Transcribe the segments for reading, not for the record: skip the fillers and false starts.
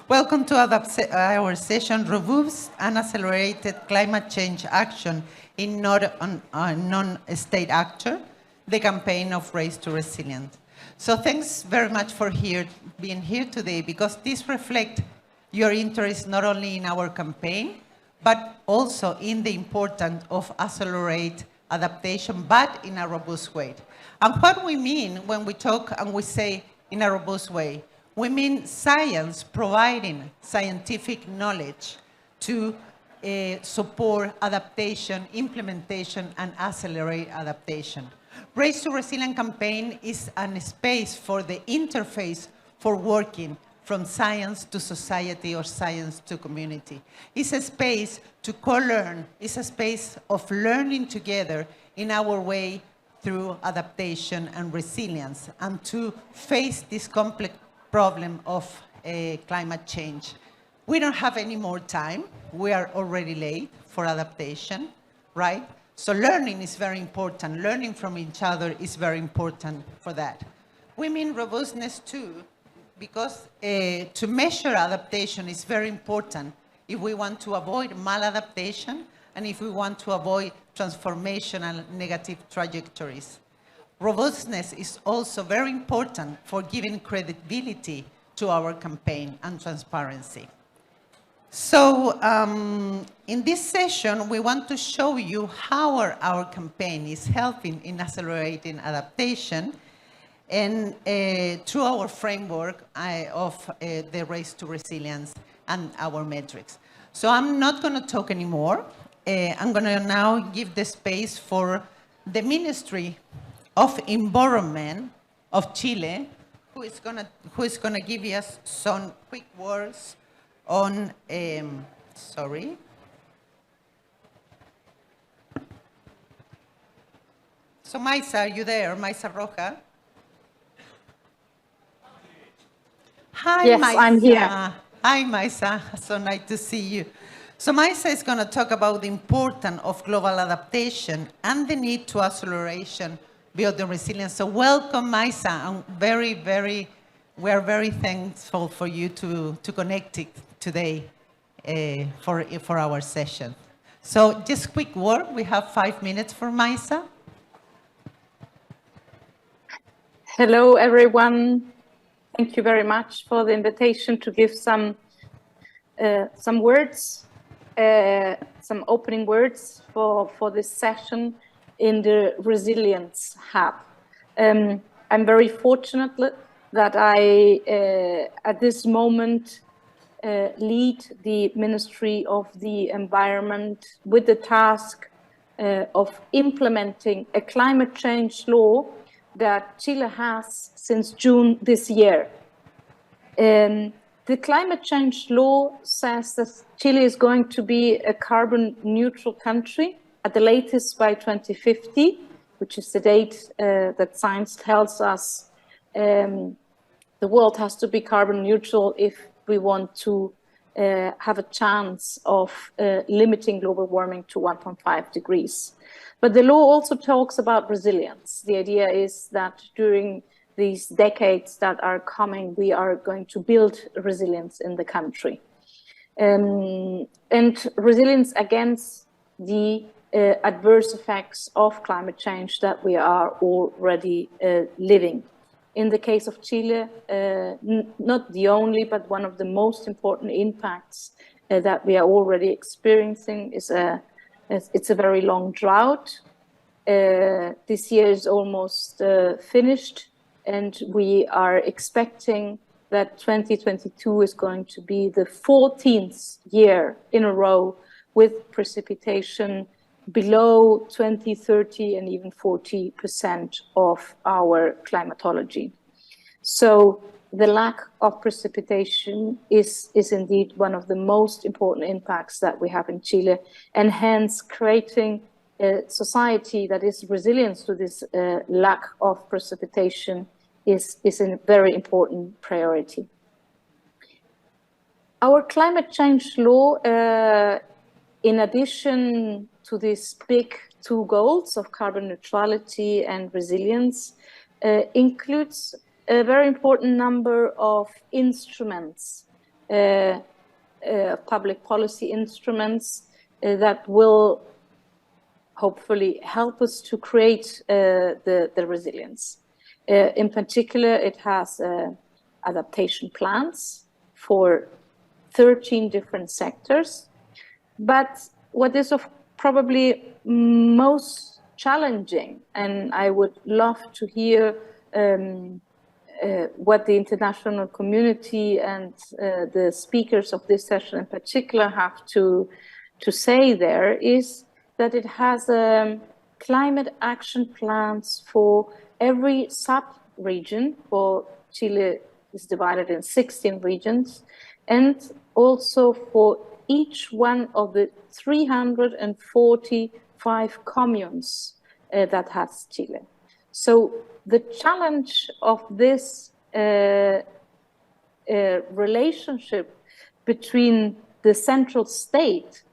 Welcome to our session, Robust and Accelerated Climate Change Action in Non-State Actor, the campaign of Race to Resilience. So thanks very much for being here today, because this reflects your interest not only in our campaign, but also in the importance of accelerate adaptation, but in a robust way. And what we mean when we talk and we say in a robust way, we mean science providing scientific knowledge to support adaptation, implementation, and accelerate adaptation. Race to Resilience campaign is a space for the interface for working from science to society or science to community. It's a space to co-learn. It's a space of learning together in our way through adaptation and resilience, and to face this complex problem of climate change. We don't have any more time. We are already late for adaptation, right? So learning is very important. Learning from each other is very important for that. We mean robustness too, because to measure adaptation is very important if we want to avoid maladaptation and if we want to avoid transformational negative trajectories. Robustness is also very important for giving credibility to our campaign and transparency. So in this session, we want to show you how our campaign is helping in accelerating adaptation and through our framework of the Race to Resilience and our metrics. So I'm not going to talk anymore. I'm going to now give the space for the Ministry of Environment of Chile, who is going to give us some quick words on, sorry. So Maisa, are you there? Maisa Roja? Hi, yes, Maisa. I'm here. Hi, Maisa. So nice to see you. So Maisa is going to talk about the importance of global adaptation and the need to acceleration building resilience. So welcome, Maisa. I'm we are very thankful for you to connect it today for our session. So just quick word, we have 5 minutes for Maisa. Hello, everyone. Thank you very much for the invitation to give some words, some opening words for this session in the Resilience Hub. I'm very fortunate that I, at this moment, lead the Ministry of the Environment with the task of implementing a climate change law that Chile has since June this year. The climate change law says that Chile is going to be a carbon neutral country at the latest by 2050, which is the date that science tells us the world has to be carbon neutral if we want to have a chance of limiting global warming to 1.5 degrees. But the law also talks about resilience. The idea is that during these decades that are coming, we are going to build resilience in the country. And resilience against the adverse effects of climate change that we are already living. In the case of Chile, not the only, but one of the most important impacts that we are already experiencing is it's a very long drought. This year is almost finished, and we are expecting that 2022 is going to be the 14th year in a row with precipitation below 20, 30, and even 40% of our climatology. So the lack of precipitation is indeed one of the most important impacts that we have in Chile, and hence creating a society that is resilient to this lack of precipitation is a very important priority. Our climate change law, in addition to these big two goals of carbon neutrality and resilience, includes a very important number of instruments public policy instruments that will hopefully help us to create the resilience. In particular, it has adaptation plans for 13 different sectors. But what is probably most challenging, and I would love to hear what the international community and the speakers of this session in particular have to say there, is that it has climate action plans for every sub-region. For Chile is divided in 16 regions, and also for each one of the 345 communes that has Chile. So the challenge of this relationship between the central state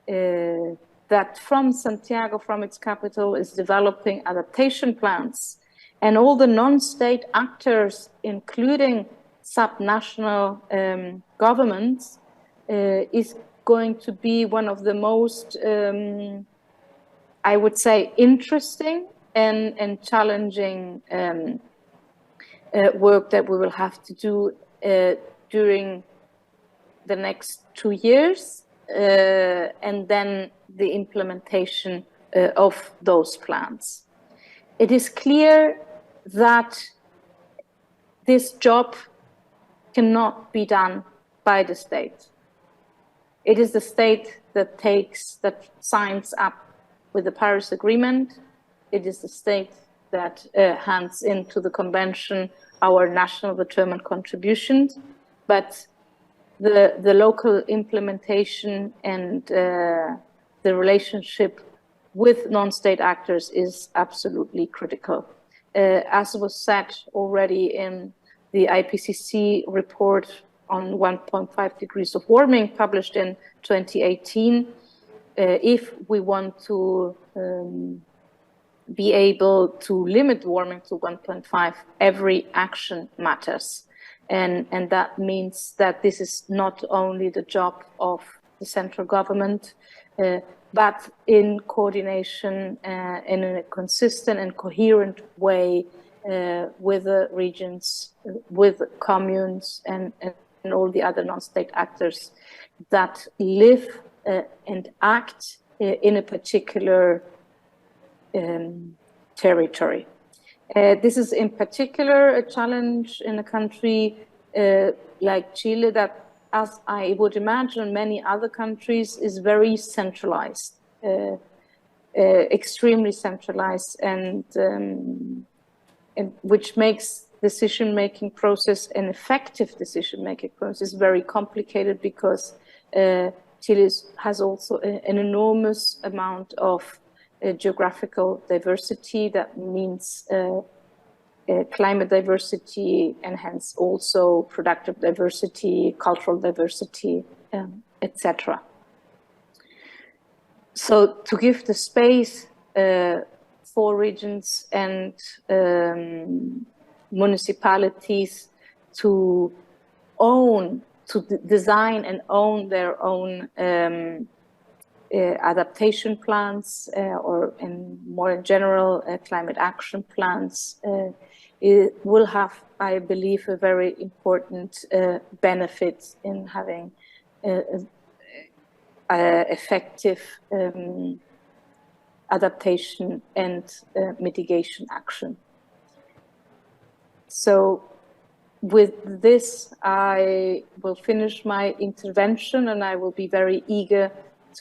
that from Santiago, from its capital, is developing adaptation plans, and all the non-state actors, including subnational governments, is going to be one of the most, I would say, interesting and challenging work that we will have to do during the next 2 years, and then the implementation of those plans. It is clear that this job cannot be done by the state. It is the state that signs up with the Paris Agreement. It is the state that hands into the convention our national determined contributions, but the local implementation and the relationship with non-state actors is absolutely critical. As was said already in the IPCC report on 1.5 degrees of warming published in 2018, if we want to be able to limit warming to 1.5, every action matters. And that means that this is not only the job of the central government, but in coordination in a consistent and coherent way with the regions, with communes, and all the other non-state actors that live and act in a particular territory. This is in particular a challenge in a country like Chile that, as I would imagine many other countries, is very centralized, extremely centralized, and which makes decision-making process, an effective decision-making process, very complicated, because Chile has also an enormous amount of geographical diversity. That means climate diversity, and hence also productive diversity, cultural diversity, etc. So to give the space for regions and municipalities to design and own their own adaptation plans, or more in general, climate action plans, it will have, I believe, a very important benefit in having effective adaptation and mitigation action. So with this, I will finish my intervention, and I will be very eager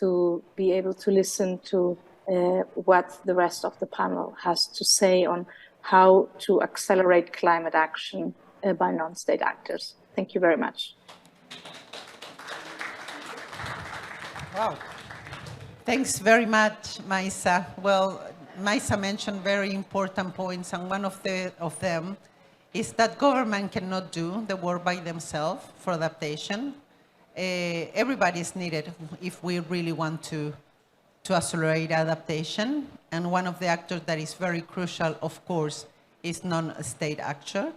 to be able to listen to what the rest of the panel has to say on how to accelerate climate action by non-state actors. Thank you very much. Wow. Thanks very much, Maisa. Well, Maisa mentioned very important points, and one of them is that government cannot do the work by themselves for adaptation. Everybody is needed if we really want to accelerate adaptation. And one of the actors that is very crucial, of course, is non-state actor.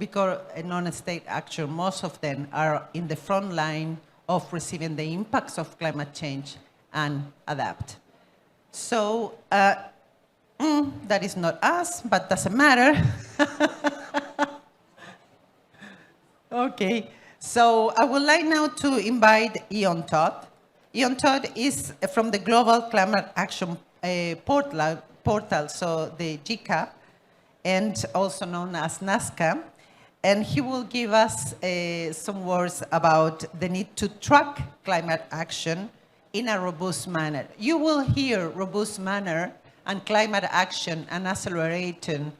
because a non-state actor, most of them are in the front line of receiving the impacts of climate change and adapt. So that is not us, but doesn't matter. Okay, so I would like now to invite Ian Todd. Ian Todd is from the Global Climate Action portal, so the GCAP, and also known as NASCA. And he will give us some words about the need to track climate action in a robust manner. You will hear robust manner and climate action and acceleration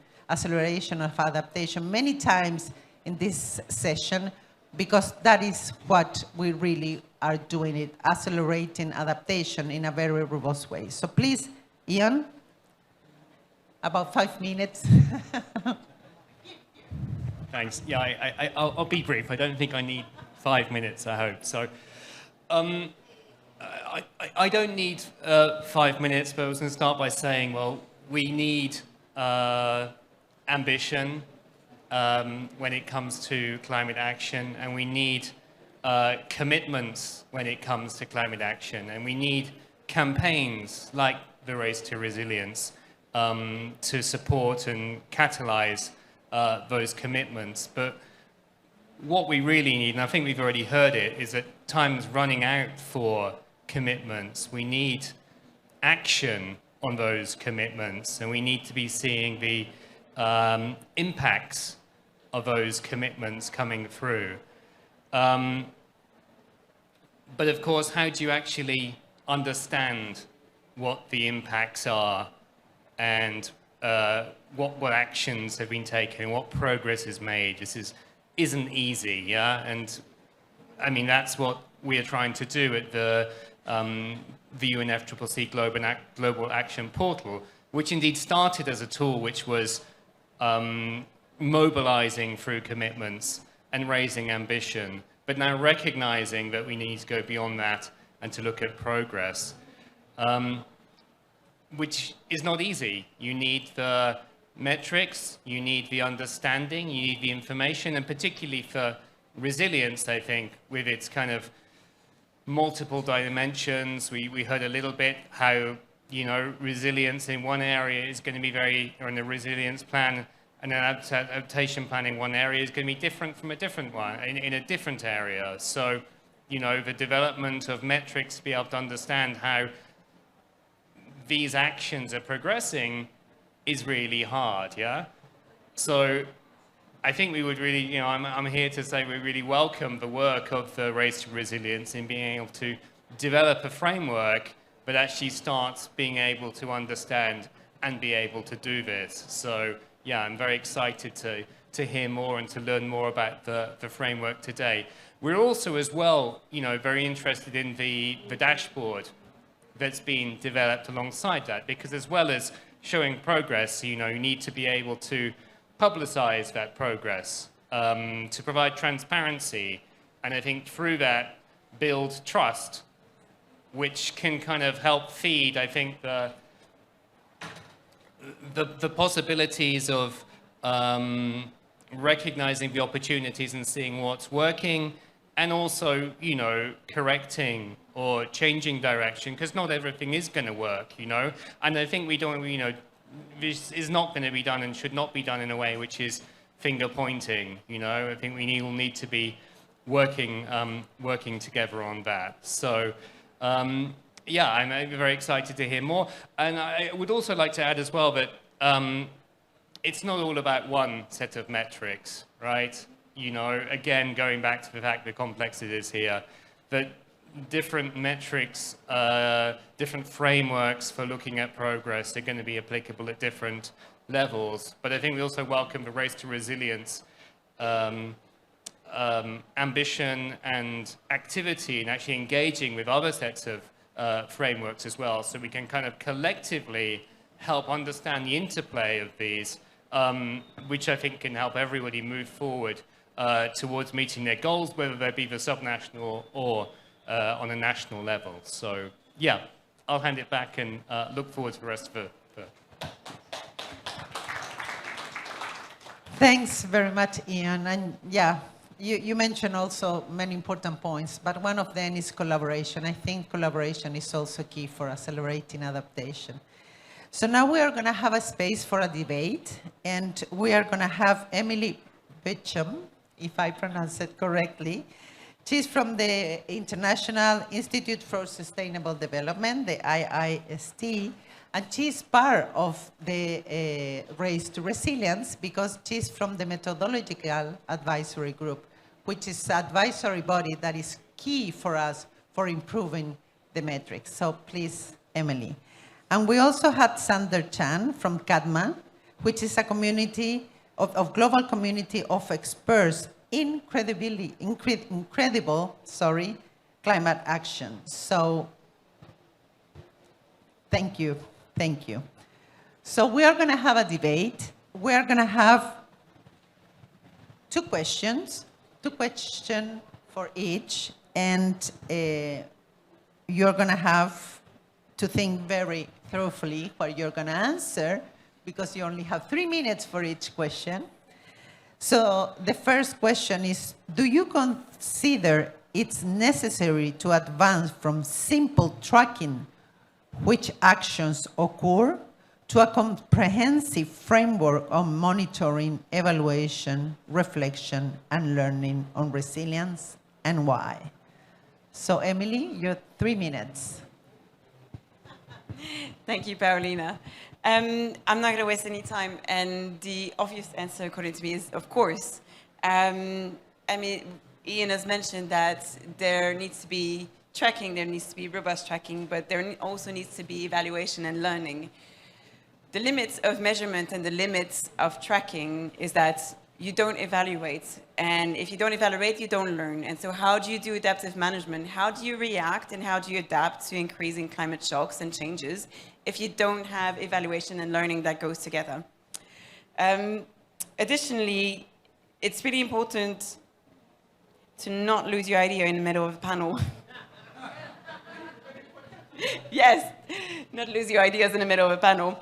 of adaptation many times in this session, because that is what we really are doing it, accelerating adaptation in a very robust way. So please, Ian, about 5 minutes. Thanks. Yeah, I'll be brief. I don't think I need 5 minutes, I hope. So I don't need 5 minutes, but I was going to start by saying, well, we need ambition when it comes to climate action, and we need commitments when it comes to climate action, and we need campaigns like the Race to Resilience to support and catalyze those commitments. But what we really need, and I think we've already heard it, is that time's running out for commitments. We need action on those commitments, and we need to be seeing the impacts of those commitments coming through. But of course, how do you actually understand what the impacts are, and what actions have been taken, what progress is made? This isn't easy, yeah? And I mean, that's what we are trying to do at the UNFCCC Global Action Portal, which indeed started as a tool which was mobilizing through commitments and raising ambition, but now recognizing that we need to go beyond that and to look at progress, which is not easy. You need the metrics, you need the understanding, you need the information, and particularly for resilience, I think, with its kind of multiple dimensions. We heard a little bit how, you know, resilience in one area is going to be or in a resilience plan, and an adaptation plan in one area is going to be different from a different one in a different area. So, you know, the development of metrics to be able to understand how these actions are progressing is really hard, yeah? So I think we would really, you know, I'm here to say we really welcome the work of the Race to Resilience in being able to develop a framework, but actually start being able to understand and be able to do this. So yeah, I'm very excited to hear more and to learn more about the framework today. We're also as well, you know, very interested in the dashboard that's been developed alongside that, because as well as showing progress, you know, you need to be able to publicize that progress, to provide transparency, and I think through that build trust, which can kind of help feed, I think, the possibilities of recognizing the opportunities and seeing what's working, and also, you know, correcting or changing direction, because not everything is going to work, you know. And I think we don't, you know, this is not going to be done and should not be done in a way which is finger pointing, you know. I think we all need to be working together on that. So, yeah, I'm very excited to hear more. And I would also like to add as well that it's not all about one set of metrics, right? You know, again, going back to the fact the complex it is here, that different metrics, different frameworks for looking at progress are going to be applicable at different levels. But I think we also welcome the Race to Resilience ambition and activity, and actually engaging with other sets of frameworks as well, so we can kind of collectively help understand the interplay of these, which I think can help everybody move forward towards meeting their goals, whether they be the subnational or on a national level. So, yeah, I'll hand it back and look forward to the rest of the... Thanks very much, Ian. And yeah, you mentioned also many important points, but one of them is collaboration. I think collaboration is also key for accelerating adaptation. So now we are going to have a space for a debate, and we are going to have Emily Beecham, if I pronounce it correctly. She's from the International Institute for Sustainable Development, the IIST, and she's part of the Race to Resilience because she's from the Methodological Advisory Group, which is an advisory body that is key for us for improving the metrics. So please, Emily. And we also had Sander Chan from CADMA, which is a community of global community of experts in incredible climate action. So thank you. Thank you. So we are going to have a debate. We are going to have two questions for each, and you're going to have to think very thoroughly what you're going to answer, because you only have 3 minutes for each question. So the first question is, do you consider it's necessary to advance from simple tracking which actions occur to a comprehensive framework on monitoring, evaluation, reflection, and learning on resilience, and why? So Emily, your 3 minutes. Thank you, Paulina. I'm not going to waste any time, and the obvious answer, according to me, is of course. I mean, Ian has mentioned that there needs to be tracking, there needs to be robust tracking, but there also needs to be evaluation and learning. The limits of measurement and the limits of tracking is that you don't evaluate, and if you don't evaluate, you don't learn. And so how do you do adaptive management? How do you react and how do you adapt to increasing climate shocks and changes if you don't have evaluation and learning that goes together? Additionally, it's really important to not lose your idea in the middle of a panel. Yes, not lose your ideas in the middle of a panel.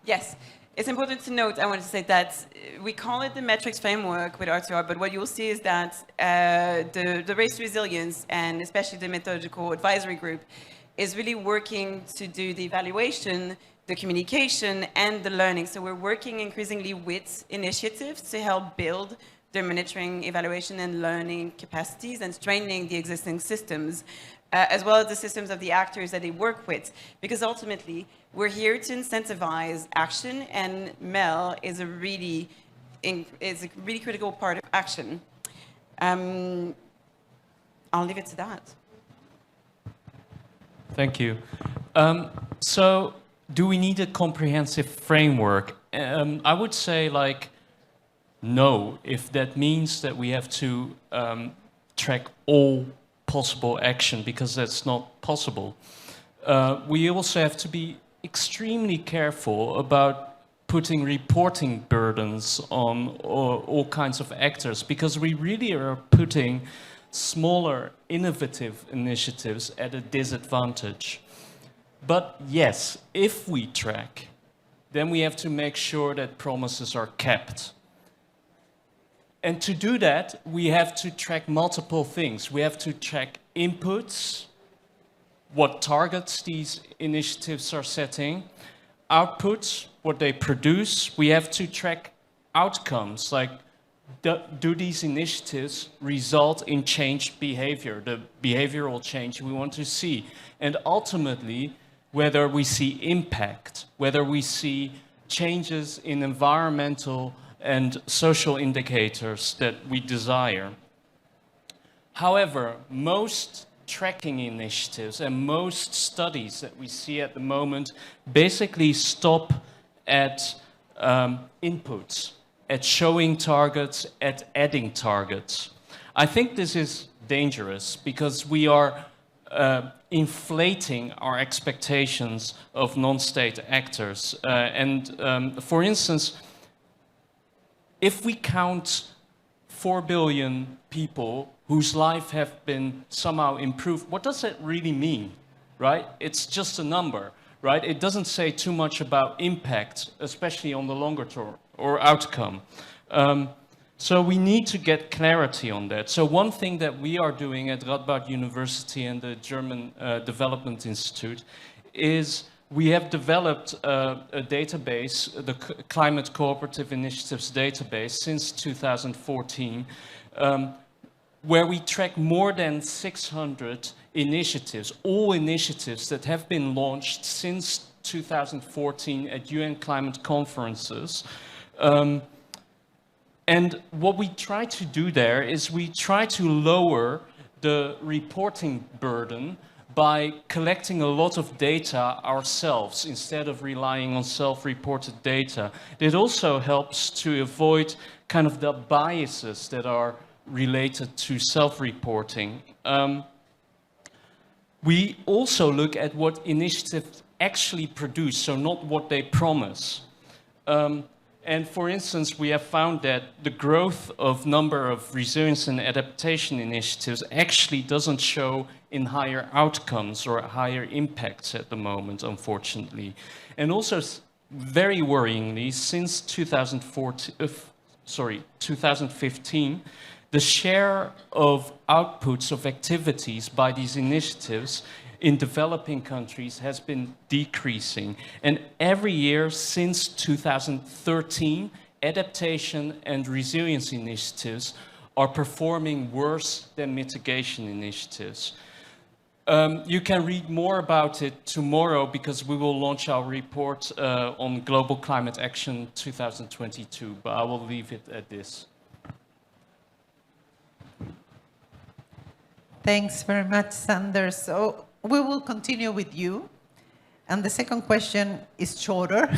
Yes, it's important to note, I want to say that we call it the metrics framework with R2R, but what you'll see is that the Race to Resilience, and especially the Methodological Advisory Group, is really working to do the evaluation, the communication, and the learning. So we're working increasingly with initiatives to help build their monitoring, evaluation, and learning capacities and strengthening the existing systems, as well as the systems of the actors that they work with. Because ultimately, we're here to incentivize action, and MEL is a really critical part of action. I'll leave it to that. Thank you. So, do we need a comprehensive framework? I would say, no, if that means that we have to track all possible action, because that's not possible. We also have to be extremely careful about putting reporting burdens on all kinds of actors, because we really are putting smaller, innovative initiatives at a disadvantage. But yes, if we track, then we have to make sure that promises are kept. And to do that, we have to track multiple things. We have to track inputs, what targets these initiatives are setting, outputs, what they produce. We have to track outcomes, like do these initiatives result in changed behavior, the behavioral change we want to see, and ultimately whether we see impact, whether we see changes in environmental and social indicators that we desire. However, most tracking initiatives and most studies that we see at the moment basically stop at inputs, at showing targets, at adding targets. I think this is dangerous because we are inflating our expectations of non-state actors. For instance, if we count 4 billion people whose life have been somehow improved, what does that really mean, right? It's just a number. right? It doesn't say too much about impact, especially on the longer term or outcome. So we need to get clarity on that. So one thing that we are doing at Radboud University and the German Development Institute is we have developed a database, the Climate Cooperative Initiatives database, since 2014, where we track more than 600 initiatives, all initiatives that have been launched since 2014 at UN climate conferences. And what we try to do there is we try to lower the reporting burden by collecting a lot of data ourselves instead of relying on self-reported data. It also helps to avoid kind of the biases that are related to self-reporting. We also look at what initiatives actually produce, so not what they promise. And for instance, we have found that the growth of number of resilience and adaptation initiatives actually doesn't show in higher outcomes or higher impacts at the moment, unfortunately. And also, very worryingly, since 2015, the share of outputs of activities by these initiatives in developing countries has been decreasing. And every year since 2013, adaptation and resilience initiatives are performing worse than mitigation initiatives. You can read more about it tomorrow because we will launch our report on Global Climate Action 2022, but I will leave it at this. Thanks very much, Sander. So we will continue with you. And the second question is shorter.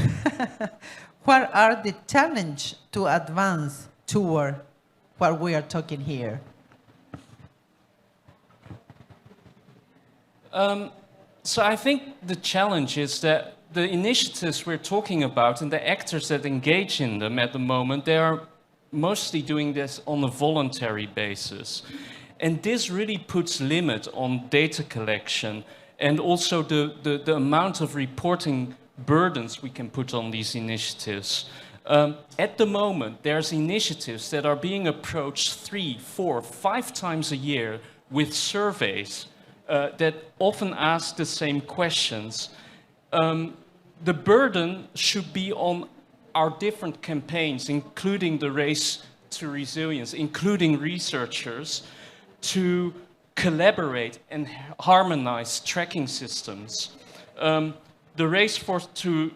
What are the challenges to advance toward what we are talking here? So I think the challenge is that the initiatives we're talking about and the actors that engage in them at the moment, they are mostly doing this on a voluntary basis. And this really puts limit on data collection and also the amount of reporting burdens we can put on these initiatives. At the moment, there's initiatives that are being approached 3, 4, 5 times a year with surveys that often ask the same questions. The burden should be on our different campaigns, including the Race to Resilience, including researchers, to collaborate and harmonize tracking systems. The Race to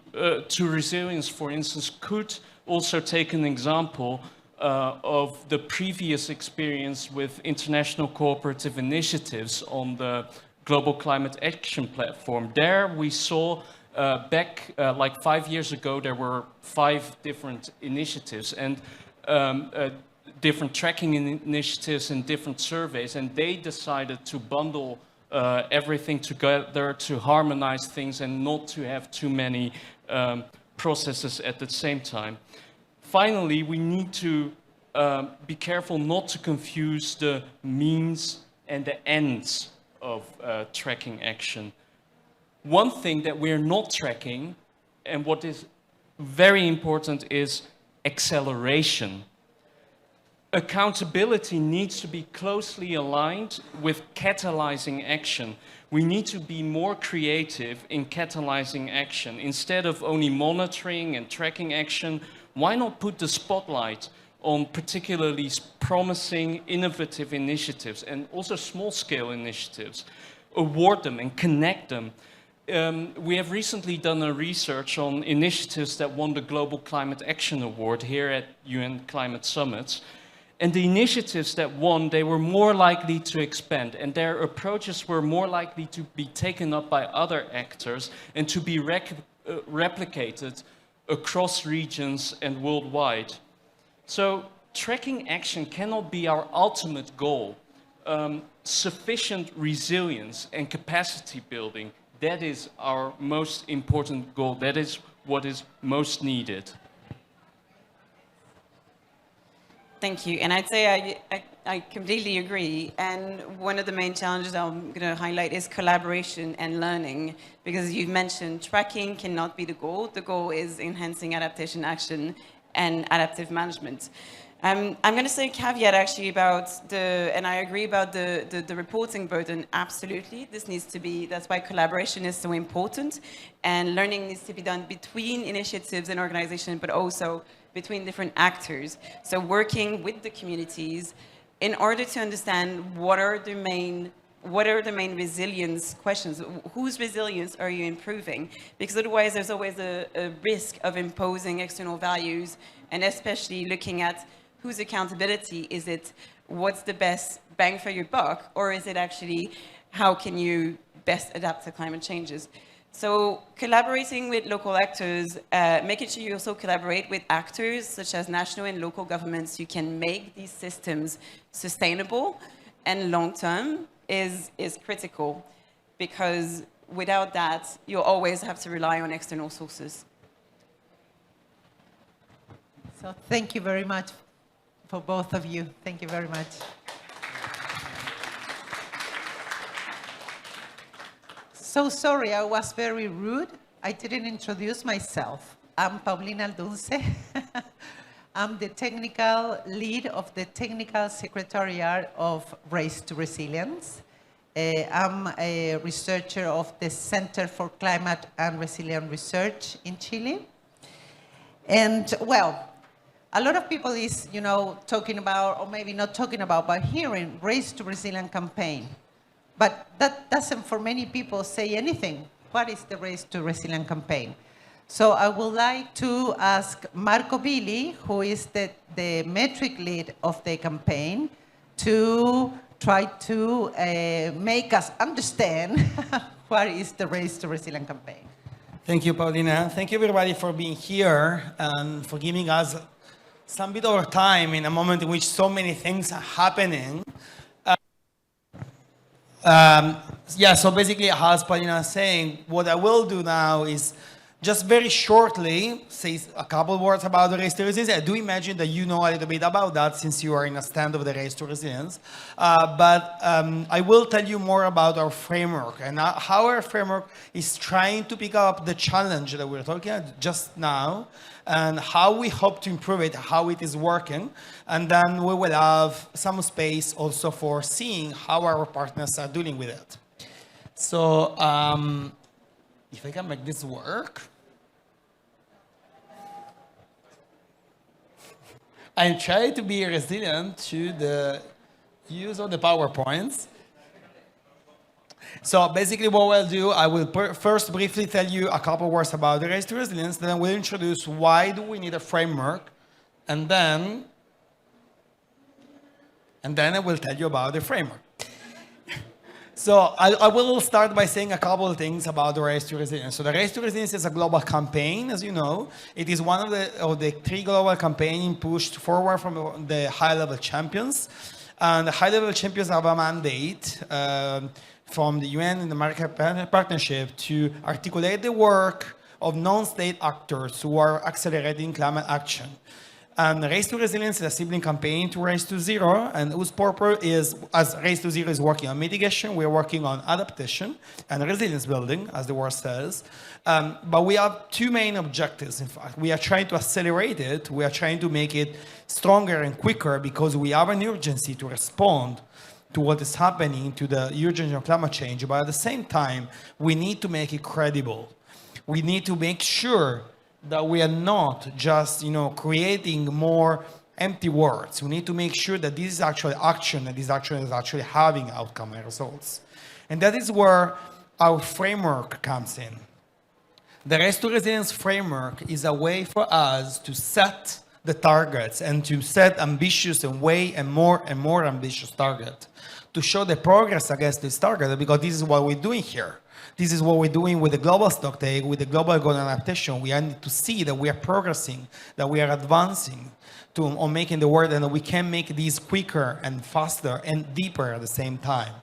Resilience, for instance, could also take an example of the previous experience with international cooperative initiatives on the Global Climate Action Platform. There we saw back like 5 years ago, there were 5 different initiatives and different tracking initiatives and different surveys, and they decided to bundle everything together to harmonize things and not to have too many processes at the same time. Finally, we need to be careful not to confuse the means and the ends of tracking action. One thing that we're not tracking, and what is very important, is acceleration. Accountability needs to be closely aligned with catalyzing action. We need to be more creative in catalyzing action. Instead of only monitoring and tracking action, why not put the spotlight on particularly promising, innovative initiatives and also small-scale initiatives? Award them and connect them. We have recently done a research on initiatives that won the Global Climate Action Award here at UN Climate Summits. And the initiatives that won, they were more likely to expand, and their approaches were more likely to be taken up by other actors and to be replicated across regions and worldwide. So tracking action cannot be our ultimate goal. Sufficient resilience and capacity building, that is our most important goal. That is what is most needed. Thank you. And I'd say I completely agree. And one of the main challenges I'm going to highlight is collaboration and learning, because you've mentioned tracking cannot be the goal. The goal is enhancing adaptation action and adaptive management. I'm going to say a caveat actually about and I agree about the reporting burden. Absolutely, this needs to be, that's why collaboration is so important, and learning needs to be done between initiatives and organizations, but also between different actors. So working with the communities in order to understand what are the main resilience questions. Whose resilience are you improving? Because otherwise there's always a risk of imposing external values, and especially looking at whose accountability is it, what's the best bang for your buck, or is it actually how can you best adapt to climate changes? So collaborating with local actors, making sure you also collaborate with actors such as national and local governments who can make these systems sustainable and long-term is critical, because without that, you'll always have to rely on external sources. So thank you very much for both of you. Thank you very much. So sorry, I was very rude. I didn't introduce myself. I'm Paulina Aldunce. I'm the technical lead of the Technical Secretariat of Race to Resilience. I'm a researcher of the Center for Climate and Resilient Research in Chile. And well, a lot of people is, talking about, or maybe not talking about, but hearing Race to Resilient campaign. But that doesn't, for many people, say anything. What is the Race to Resilient campaign? So I would like to ask Marco Billi, who is the metric lead of the campaign, to try to make us understand what is the Race to Resilient campaign. Thank you, Paulina. Thank you, everybody, for being here and for giving us some bit of time in a moment in which so many things are happening. So basically, as Paulina is saying, what I will do now is just very shortly say a couple words about the Race to Resilience. I do imagine that you know a little bit about that since you are in a stand of the Race to Resilience. But I will tell you more about our framework and how our framework is trying to pick up the challenge that we're talking about just now, and how we hope to improve it, how it is working. And then we will have some space also for seeing how our partners are dealing with it. So if I can make this work. I try to be resilient to the use of the PowerPoints. So basically what I'll do, I will first briefly tell you a couple words about the Race to Resilience, then we'll introduce why do we need a framework, and then I will tell you about the framework. So I will start by saying a couple of things about the Race to Resilience. So the Race to Resilience is a global campaign, as you know. It is one of the 3 global campaigns pushed forward from the high-level champions. And the high-level champions have a mandate from the UN and the American Partnership to articulate the work of non-state actors who are accelerating climate action. And Race to Resilience is a sibling campaign to Race to Zero, and whose purpose is, as Race to Zero is working on mitigation, we're working on adaptation and resilience building, as the word says. But we have 2 main objectives, in fact. We are trying to accelerate it. We are trying to make it stronger and quicker because we have an urgency to respond to what is happening to the urgency of climate change. But at the same time, we need to make it credible. We need to make sure that we are not just, creating more empty words. We need to make sure that this is actually action, that this action is actually having outcome and results. And that is where our framework comes in. The Race to Resilience framework is a way for us to set the targets and to set ambitious and more ambitious targets to show the progress against this target, because this is what we're doing here. This is what we're doing with the global stocktake, with the global goal adaptation. We need to see that we are progressing, that we are advancing on making the world, and that we can make these quicker and faster and deeper at the same time.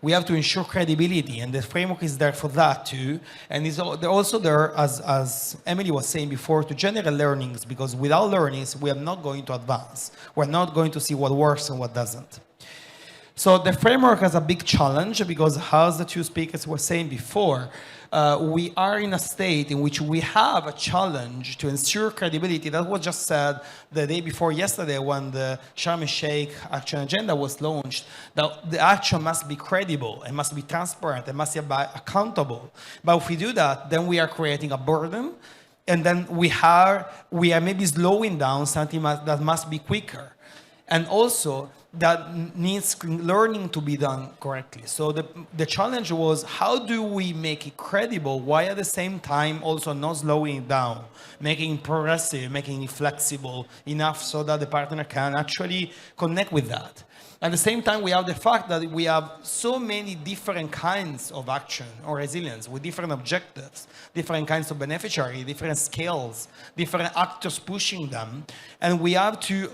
We have to ensure credibility, and the framework is there for that too. And it's also there, as Emily was saying before, to generate learnings, because without learnings, we are not going to advance. We're not going to see what works and what doesn't. So the framework has a big challenge because, as the two speakers were saying before, we are in a state in which we have a challenge to ensure credibility. That was just said the day before yesterday when the Sharm el-Sheikh Action Agenda was launched, that the action must be credible, it must be transparent, it must be accountable. But if we do that, then we are creating a burden, and then we are maybe slowing down something that must be quicker. And also, that needs learning to be done correctly. So the challenge was, how do we make it credible while at the same time also not slowing it down, making it progressive, making it flexible enough so that the partner can actually connect with that. At the same time, we have the fact that we have so many different kinds of action or resilience with different objectives, different kinds of beneficiary, different scales, different actors pushing them. And we have to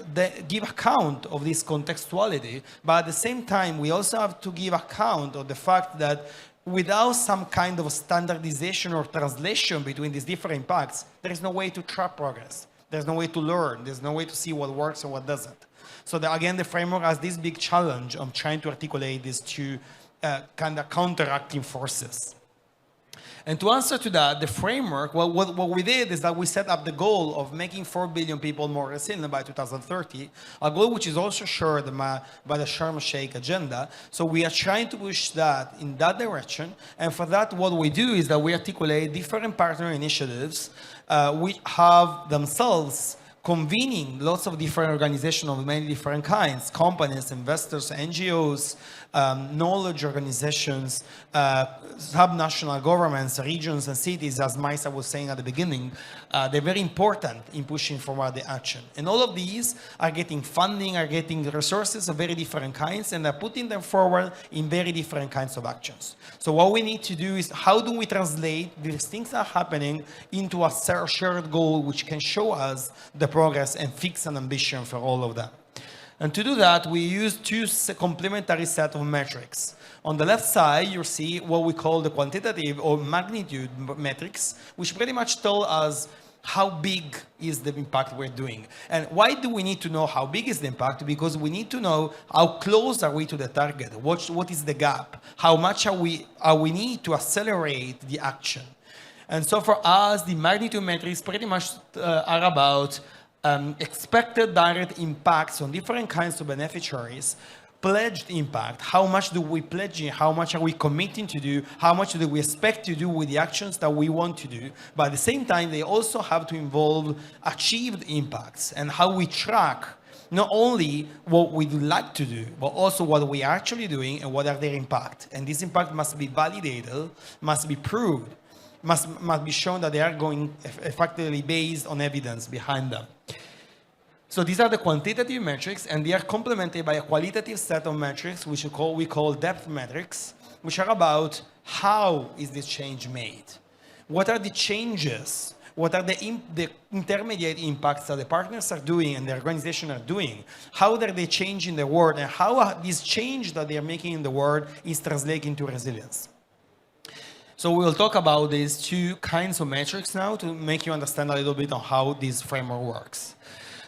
give account of this contextuality, but at the same time, we also have to give account of the fact that without some kind of standardization or translation between these different impacts, there is no way to track progress. There's no way to learn. There's no way to see what works and what doesn't. So again, the framework has this big challenge of trying to articulate these two kind of counteracting forces. And to answer to that, the framework, well, what we did is that we set up the goal of making 4 billion people more resilient by 2030, a goal which is also shared by the Sharm el-Sheikh agenda. So we are trying to push that in that direction. And for that, what we do is that we articulate different partner initiatives which have themselves convening lots of different organizations of many different kinds, companies, investors, NGOs, knowledge organizations, subnational governments, regions and cities, as Maisa was saying at the beginning. They're very important in pushing forward the action. And all of these are getting funding, are getting resources of very different kinds, and are putting them forward in very different kinds of actions. So what we need to do is, how do we translate these things that are happening into a shared goal which can show us the progress and fix an ambition for all of them. And to do that, we use two complementary set of metrics. On the left side, you'll see what we call the quantitative or magnitude metrics, which pretty much tell us how big is the impact we're doing. And why do we need to know how big is the impact? Because we need to know how close are we to the target? What is the gap? How much we need to accelerate the action? And so for us, the magnitude metrics pretty much are about expected direct impacts on different kinds of beneficiaries, pledged impact, how much do we pledge, how much are we committing to do, how much do we expect to do with the actions that we want to do. But at the same time, they also have to involve achieved impacts and how we track not only what we'd like to do, but also what we are actually doing and what are their impact. And this impact must be validated, must be proved, must be shown that they are going effectively based on evidence behind them. So these are the quantitative metrics, and they are complemented by a qualitative set of metrics, which we call depth metrics, which are about how is this change made? What are the changes? What are the intermediate impacts that the partners are doing and the organization are doing? How are they changing the world, and how this change that they are making in the world is translating into resilience? So we will talk about these two kinds of metrics now to make you understand a little bit on how this framework works.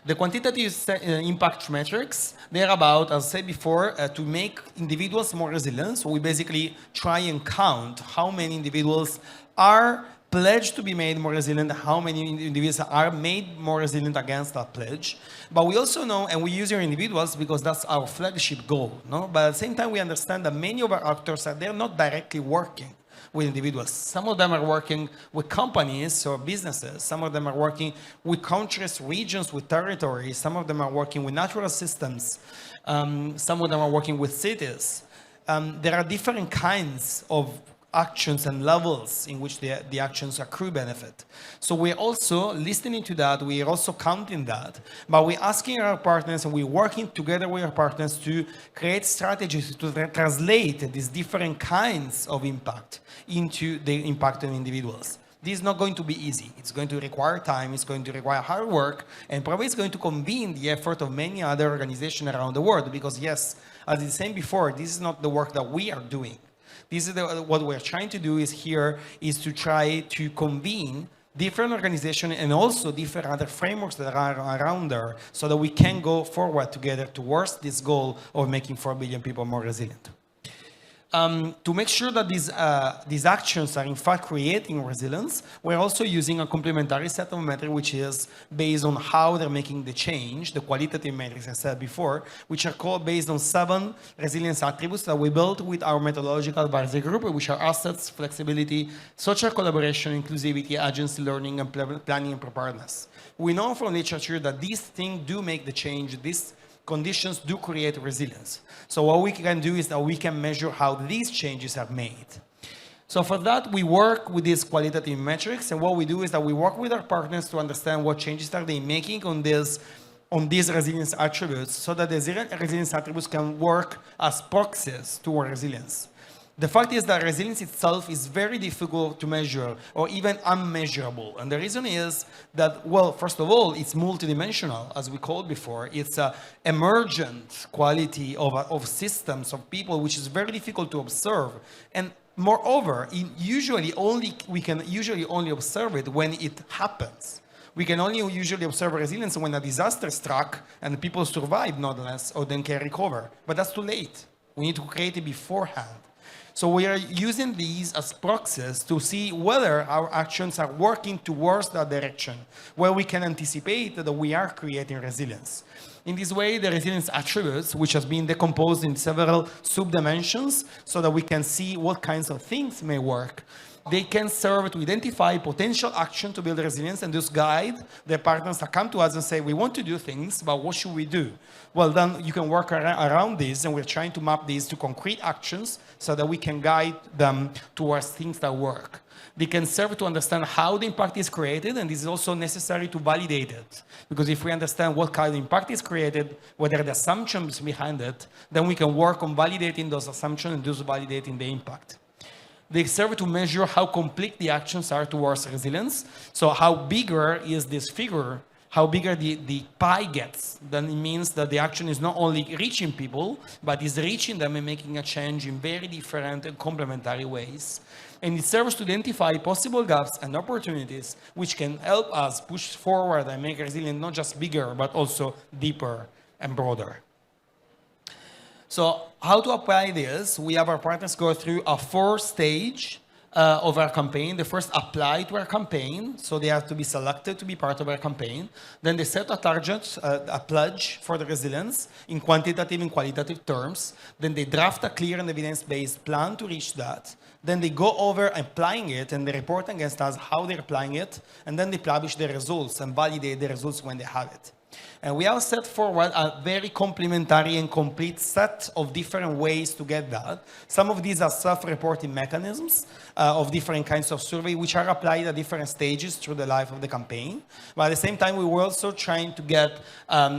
The quantitative impact metrics, they're about, as I said before, to make individuals more resilient. So we basically try and count how many individuals are pledged to be made more resilient, how many individuals are made more resilient against that pledge. But we also know, and we use our individuals because that's our flagship goal, no? But at the same time, we understand that many of our actors they're not directly working with individuals. Some of them are working with companies or businesses. Some of them are working with countries, regions, with territories. Some of them are working with natural systems. Some of them are working with cities. There are different kinds of actions and levels in which the actions accrue benefit. So we're also listening to that, we're also counting that, but we're asking our partners and we're working together with our partners to create strategies to translate these different kinds of impact into the impact on individuals. This is not going to be easy. It's going to require time, it's going to require hard work, and probably it's going to convene the effort of many other organizations around the world, because yes, as I was saying before, this is not the work that we are doing. This is what we're trying to do is to try to convene different organizations and also different other frameworks that are around there so that we can go forward together towards this goal of making 4 billion people more resilient. To make sure that these actions are in fact creating resilience, we're also using a complementary set of metrics which is based on how they're making the change, the qualitative metrics I said before, which are called based on 7 resilience attributes that we built with our methodological advisory group, which are assets, flexibility, social collaboration, inclusivity, agency, learning, and planning and preparedness. We know from literature that these things do make the change, these conditions do create resilience. So what we can do is that we can measure how these changes are made. So for that, we work with these qualitative metrics, and what we do is that we work with our partners to understand what changes are they making on these resilience attributes, so that the resilience attributes can work as proxies toward resilience. The fact is that resilience itself is very difficult to measure or even unmeasurable. And the reason is that, well, first of all, it's multidimensional, as we called before. It's an emergent quality of systems, of people, which is very difficult to observe. And moreover, we can usually only observe it when it happens. We can only usually observe resilience when a disaster struck and people survive, nonetheless, or then can recover. But that's too late. We need to create it beforehand. So we are using these as proxies to see whether our actions are working towards that direction, where we can anticipate that we are creating resilience. In this way, the resilience attributes, which has been decomposed in several sub-dimensions so that we can see what kinds of things may work, they can serve to identify potential action to build resilience and thus guide the partners that come to us and say, we want to do things, but what should we do? Well, then you can work around this, and we're trying to map these to concrete actions so that we can guide them towards things that work. They can serve to understand how the impact is created, and this is also necessary to validate it. Because if we understand what kind of impact is created, whether the assumptions behind it, then we can work on validating those assumptions and thus validating the impact. They serve to measure how complete the actions are towards resilience. So how bigger is this figure, how bigger the pie gets, then it means that the action is not only reaching people, but is reaching them and making a change in very different and complementary ways. And it serves to identify possible gaps and opportunities which can help us push forward and make resilience not just bigger, but also deeper and broader. So how to apply this? We have our partners go through a 4-stage of our campaign. The first, apply to our campaign. So they have to be selected to be part of our campaign. Then they set a target, a pledge for the resilience in quantitative and qualitative terms. Then they draft a clear and evidence-based plan to reach that. Then they go over applying it and they report against us how they're applying it. And then they publish the results and validate the results when they have it. And we have set forward a very complementary and complete set of different ways to get that. Some of these are self-reporting mechanisms of different kinds of survey, which are applied at different stages through the life of the campaign. But at the same time, we were also trying to get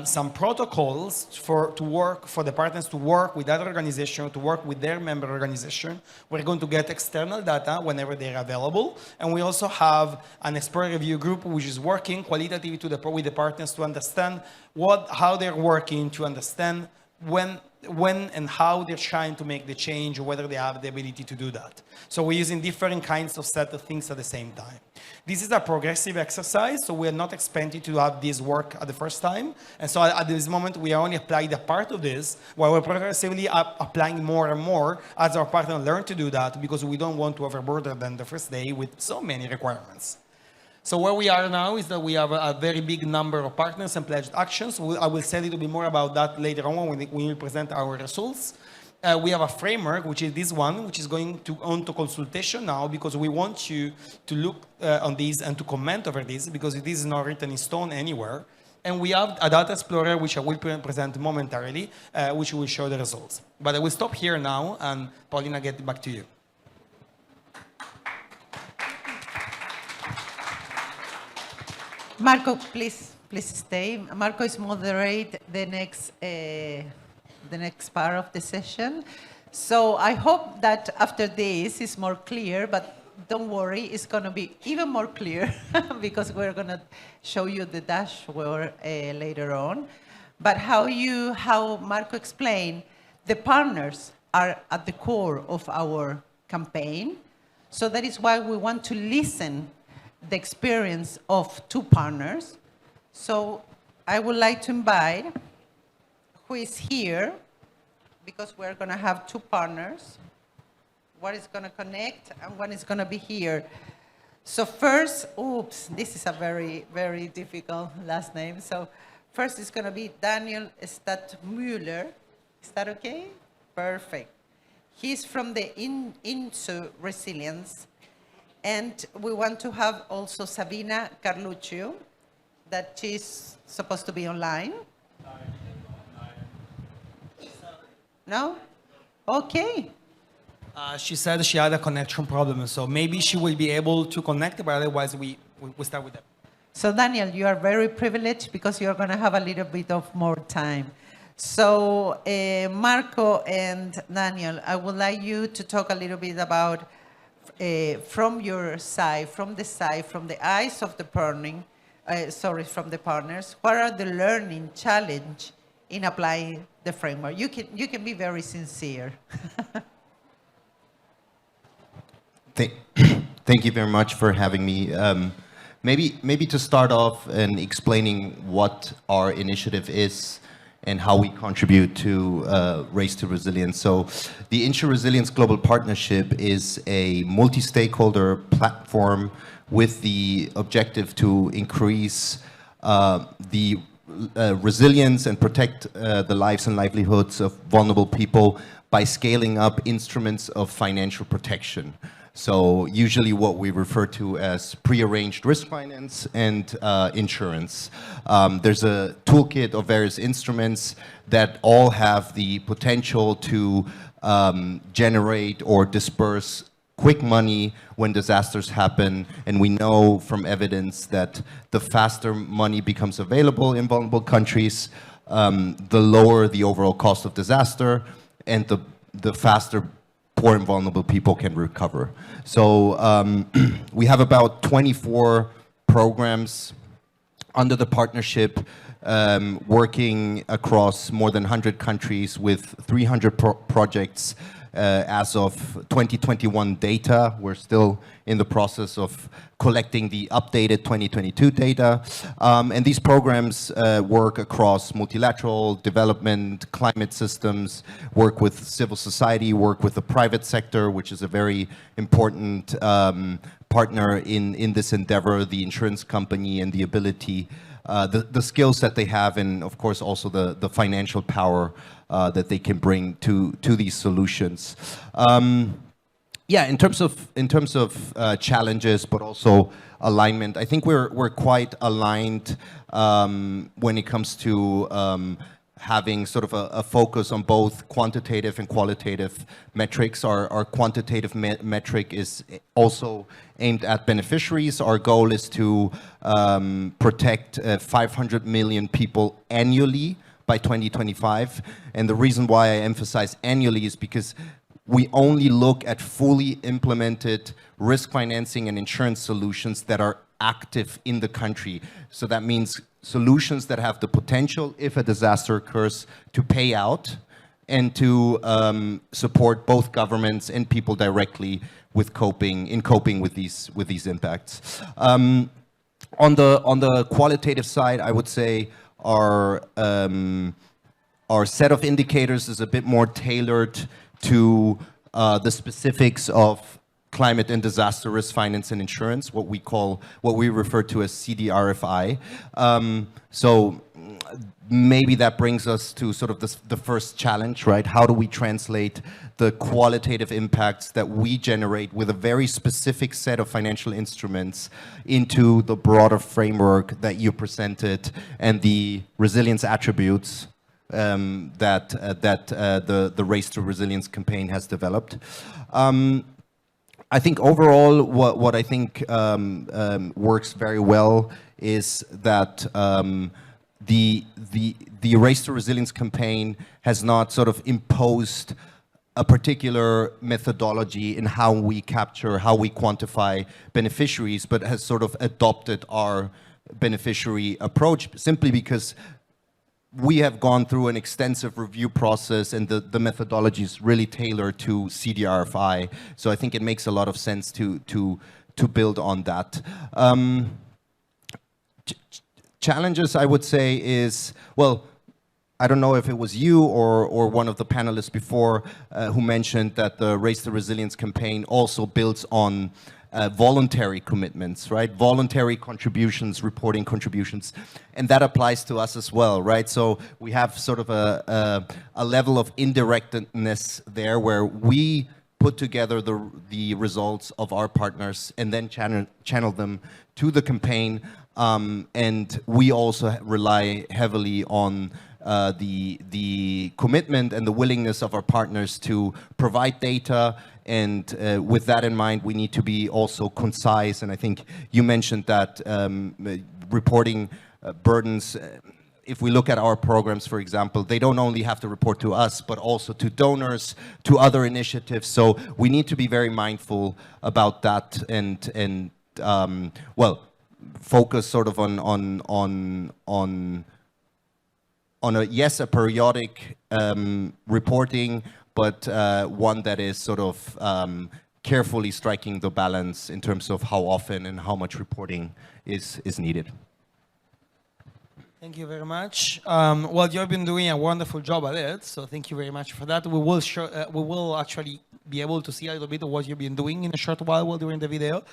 some protocols for the partners to work with other organizations, to work with their member organization. We're going to get external data whenever they're available. And we also have an expert review group, which is working qualitatively with the partners to understand how they're working, to understand when and how they're trying to make the change, or whether they have the ability to do that. So we're using different kinds of set of things at the same time. This is a progressive exercise, so we're not expecting to have this work at the first time. And so at this moment, we are only applying a part of this, while we're progressively applying more and more as our partners learn to do that, because we don't want to overburden them the first day with so many requirements. So where we are now is that we have a very big number of partners and pledged actions. I will say a little bit more about that later on when we present our results. We have a framework, which is this one, which is going on to consultation now, because we want you to look on these and to comment over this, because this is not written in stone anywhere. And we have a data explorer, which I will present momentarily, which will show the results. But I will stop here now, and Paulina, get back to you. Marco, please stay. Marco is moderate the next part of the session. So I hope that after this is more clear, but don't worry, it's going to be even more clear because we're going to show you the dashboard later on. But how Marco explained, the partners are at the core of our campaign. So that is why we want to listen the experience of two partners. So I would like to invite who is here, because we're going to have two partners. One is going to connect and one is going to be here. So first, oops, this is a very, very difficult last name. So first is going to be Daniel Stadtmüller. Is that okay? Perfect. He's from the INSU Resilience. And we want to have also Sabina Carluccio, that she's supposed to be online. No? Okay. She said she had a connection problem, so maybe she will be able to connect, but otherwise we start with them. So Daniel, you are very privileged because you're going to have a little bit of more time. So Marco and Daniel, I would like you to talk a little bit about, from your side, from the eyes of the from the partners, what are the learning challenge in applying the framework? You can be very sincere. Thank you very much for having me. Maybe to start off and explaining what our initiative is and how we contribute to Race to Resilience. So the INSU Resilience Global Partnership is a multi-stakeholder platform with the objective to increase the resilience and protect the lives and livelihoods of vulnerable people by scaling up instruments of financial protection. So usually what we refer to as prearranged risk finance and insurance. There's a toolkit of various instruments that all have the potential to generate or disperse quick money when disasters happen, and we know from evidence that the faster money becomes available in vulnerable countries, the lower the overall cost of disaster, and the faster poor and vulnerable people can recover. So we have about 24 programs under the partnership, working across more than 100 countries with 300 projects as of 2021 data. We're still in the process of collecting the updated 2022 data. And these programs work across multilateral development, climate systems, work with civil society, work with the private sector, which is a very important partner in this endeavor, the insurance company, and the ability, the skills that they have, and of course also the financial power that they can bring to these solutions. Yeah, in terms of challenges, but also alignment, I think we're quite aligned when it comes to having sort of a focus on both quantitative and qualitative metrics. Our quantitative metric is also aimed at beneficiaries. Our goal is to protect 500 million people annually by 2025. And the reason why I emphasize annually is because we only look at fully implemented risk financing and insurance solutions that are active in the country. So that means solutions that have the potential, if a disaster occurs, to pay out and to support both governments and people directly with coping with these impacts. On the qualitative side, I would say our set of indicators is a bit more tailored to the specifics of climate and disaster risk finance and insurance, what we refer to as CDRFI. So maybe that brings us to sort of the first challenge, right? How do we translate the qualitative impacts that we generate with a very specific set of financial instruments into the broader framework that you presented and the resilience attributes that the Race to Resilience campaign has developed? I think overall, what I think works very well is that the Race to Resilience campaign has not sort of imposed a particular methodology in how we capture, how we quantify beneficiaries, but has sort of adopted our beneficiary approach simply because we have gone through an extensive review process, and the methodology is really tailored to CDRFI. So I think it makes a lot of sense to build on that. Challenges, I would say, is, well, I don't know if it was you or one of the panelists before who mentioned that the Race to Resilience campaign also builds on voluntary commitments, right? Voluntary contributions, reporting contributions, and that applies to us as well, right? So we have sort of a level of indirectness there where we put together the results of our partners and then channel them to the campaign, and we also rely heavily on the commitment and the willingness of our partners to provide data. And with that in mind, we need to be also concise. And I think you mentioned that reporting burdens, if we look at our programs, for example, they don't only have to report to us, but also to donors, to other initiatives. So we need to be very mindful about that and well, focus sort of on a periodic reporting, but one that is sort of carefully striking the balance in terms of how often and how much reporting is needed. Thank you very much. Well, you've been doing a wonderful job at it, so thank you very much for that. We will actually be able to see a little bit of what you've been doing in a short while during the video.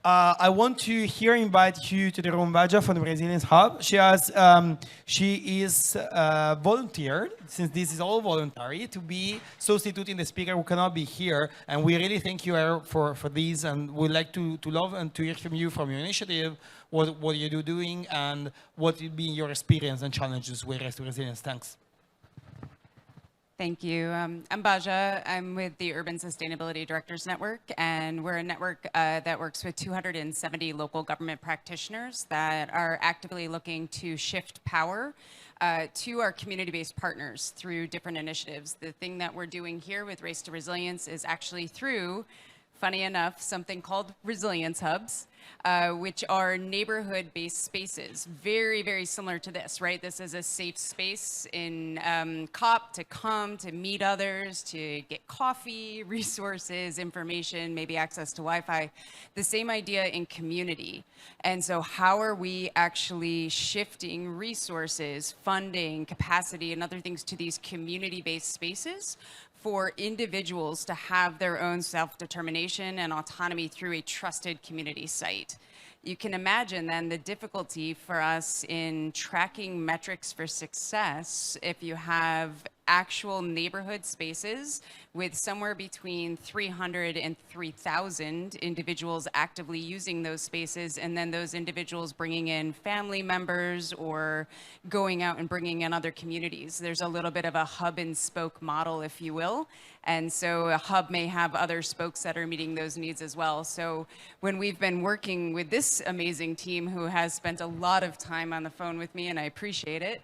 I want to here invite you to the room Baja from the Resilience Hub. She is volunteered, since this is all voluntary, to be substituting the speaker who cannot be here. And we really thank you for this, and we'd like to love and to hear from you, from your initiative, what you're doing, and what will be your experience and challenges with Race to Resilience. Thanks. Thank you. I'm Baja. I'm with the Urban Sustainability Directors Network, and we're a network that works with 270 local government practitioners that are actively looking to shift power to our community-based partners through different initiatives. The thing that we're doing here with Race to Resilience is actually through, funny enough, something called Resilience Hubs, which are neighborhood-based spaces, very, very similar to this, right? This is a safe space in COP to come, to meet others, to get coffee, resources, information, maybe access to Wi-Fi. The same idea in community. And so how are we actually shifting resources, funding, capacity, and other things to these community-based spaces for individuals to have their own self-determination and autonomy through a trusted community site? You can imagine then the difficulty for us in tracking metrics for success if you have actual neighborhood spaces with somewhere between 300 and 3,000 individuals actively using those spaces, and then those individuals bringing in family members or going out and bringing in other communities. There's a little bit of a hub and spoke model, if you will. And so a hub may have other spokes that are meeting those needs as well. So when we've been working with this amazing team who has spent a lot of time on the phone with me, and I appreciate it,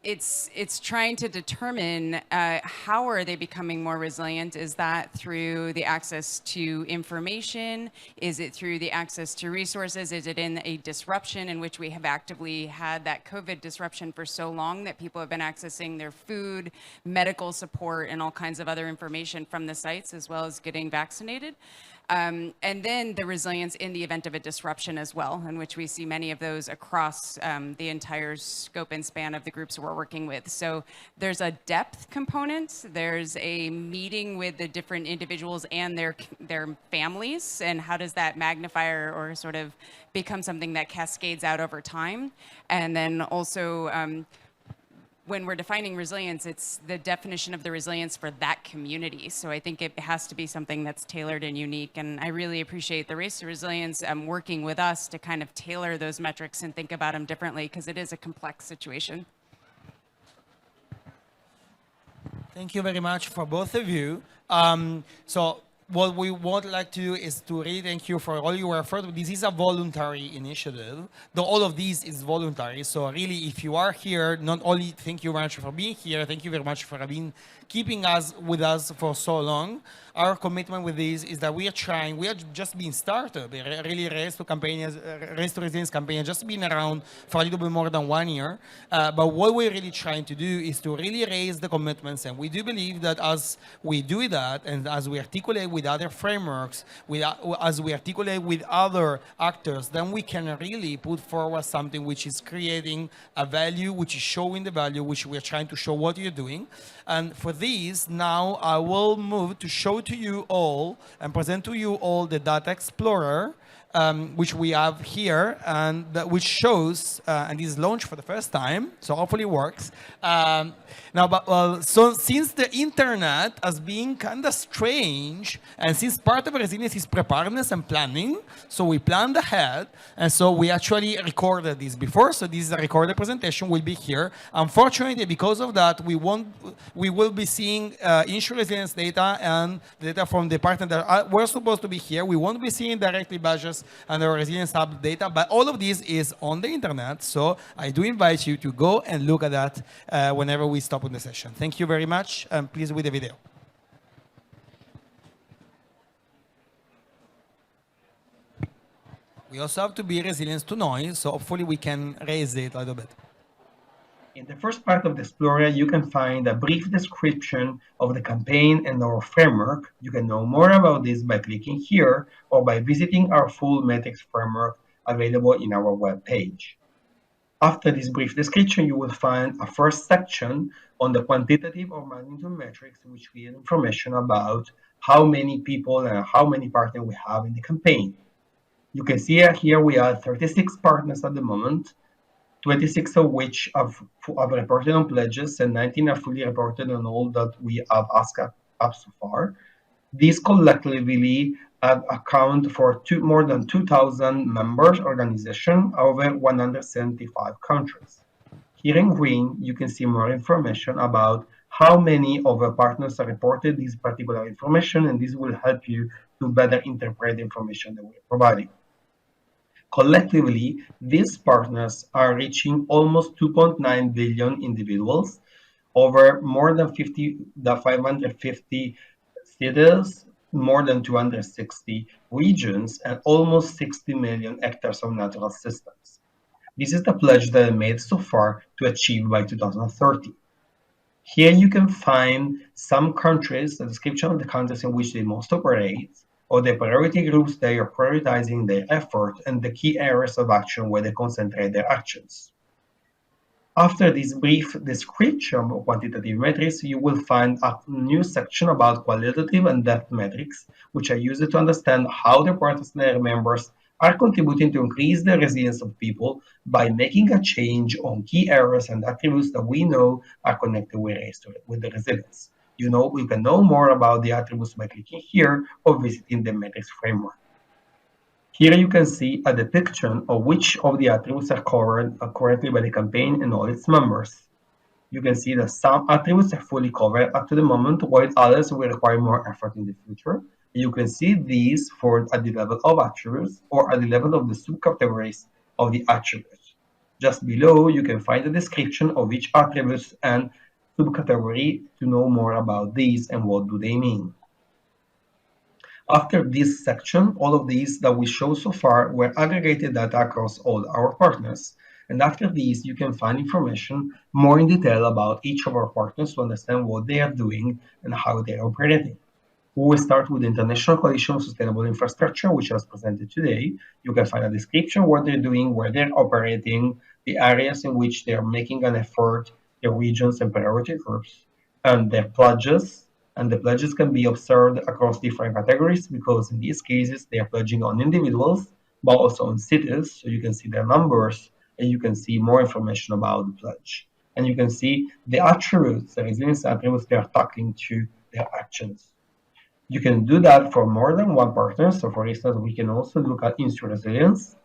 it's trying to determine how are they becoming more resilient. Is that through the access to information? Is it through the access to resources? Is it in a disruption in which we have actively had that COVID disruption for so long that people have been accessing their food, medical support, and all kinds of other information from the sites, as well as getting vaccinated? And then the resilience in the event of a disruption as well, in which we see many of those across the entire scope and span of the groups we're working with. So there's a depth component, there's a meeting with the different individuals and their families, and how does that magnify or sort of become something that cascades out over time. And then also, when we're defining resilience, it's the definition of the resilience for that community. So I think it has to be something that's tailored and unique. And I really appreciate the Race to Resilience working with us to kind of tailor those metrics and think about them differently, because it is a complex situation. Thank you very much for both of you. So what we would like to do is to really thank you for all your effort. This is a voluntary initiative. Though all of these is voluntary. So really, if you are here, not only thank you very much for being here, thank you very much for being keeping us with us for so long. Our commitment with this is that we are just being started. Really, Race to Resilience campaign has just been around for a little bit more than 1 year. But what we're really trying to do is to really raise the commitments. And we do believe that as we do that, and as we articulate with other frameworks, as we articulate with other actors, then we can really put forward something which is creating a value, which is showing the value, which we're trying to show what you're doing. And for this, now I will move to show to you all and present to you all the Data Explorer, which we have here, and which shows, and this is launched for the first time, so hopefully it works. So since the internet has been kind of strange, and since part of resilience is preparedness and planning, so we planned ahead, and so we actually recorded this before, so this is a recorded presentation, will be here. Unfortunately, because of that, we will be seeing issue resilience data and data from the partner that were supposed to be here. We won't be seeing directly badges and the Resilience Hub data, but all of this is on the internet, so I do invite you to go and look at that whenever we stop on the session. Thank you very much, and please with the video. We also have to be resilient to noise, so hopefully we can raise it a little bit. In the first part of the Explorer, you can find a brief description of the campaign and our framework. You can know more about this by clicking here or by visiting our full metrics framework available in our web page. After this brief description, you will find a first section on the quantitative or magnitude metrics, which give information about how many people and how many partners we have in the campaign. You can see here we have 36 partners at the moment, 26 of which have reported on pledges, and 19 are fully reported on all that we have asked up so far. These collectively account for more than 2,000 members organization over 175 countries. Here in green, you can see more information about how many of our partners have reported this particular information, and this will help you to better interpret the information that we're providing. Collectively, these partners are reaching almost 2.9 billion individuals over more than 550 cities, more than 260 regions, and almost 60 million hectares of natural systems. This is the pledge that I made so far to achieve by 2030. Here you can find some countries, a description of the countries in which they most operate, or the priority groups they are prioritizing their effort, and the key areas of action where they concentrate their actions. After this brief description of quantitative metrics, you will find a new section about qualitative and depth metrics, which are used to understand how the partners and their members are contributing to increase the resilience of people by making a change on key areas and attributes that we know are connected with the resilience. You can know more about the attributes by clicking here or visiting the metrics framework. Here you can see a depiction of which of the attributes are covered currently by the campaign and all its members. You can see that some attributes are fully covered up to the moment, while others will require more effort in the future. You can see these at the level of attributes or at the level of the subcategories of the attributes. Just below, you can find a description of each attribute and subcategory to know more about these and what do they mean. After this section, all of these that we show so far were aggregated data across all our partners. And after these, you can find information more in detail about each of our partners to understand what they are doing and how they are operating. We will start with the International Coalition of Sustainable Infrastructure, which was presented today. You can find a description, what they're doing, where they're operating, the areas in which they're making an effort, their regions and priority groups, and their pledges. And the pledges can be observed across different categories because in these cases, they are pledging on individuals, but also on cities. So you can see their numbers and you can see more information about the pledge. And you can see the attributes, the resilience attributes they are talking to their actions. You can do that for more than one partner. So for instance, we can also look at Instru Resilience.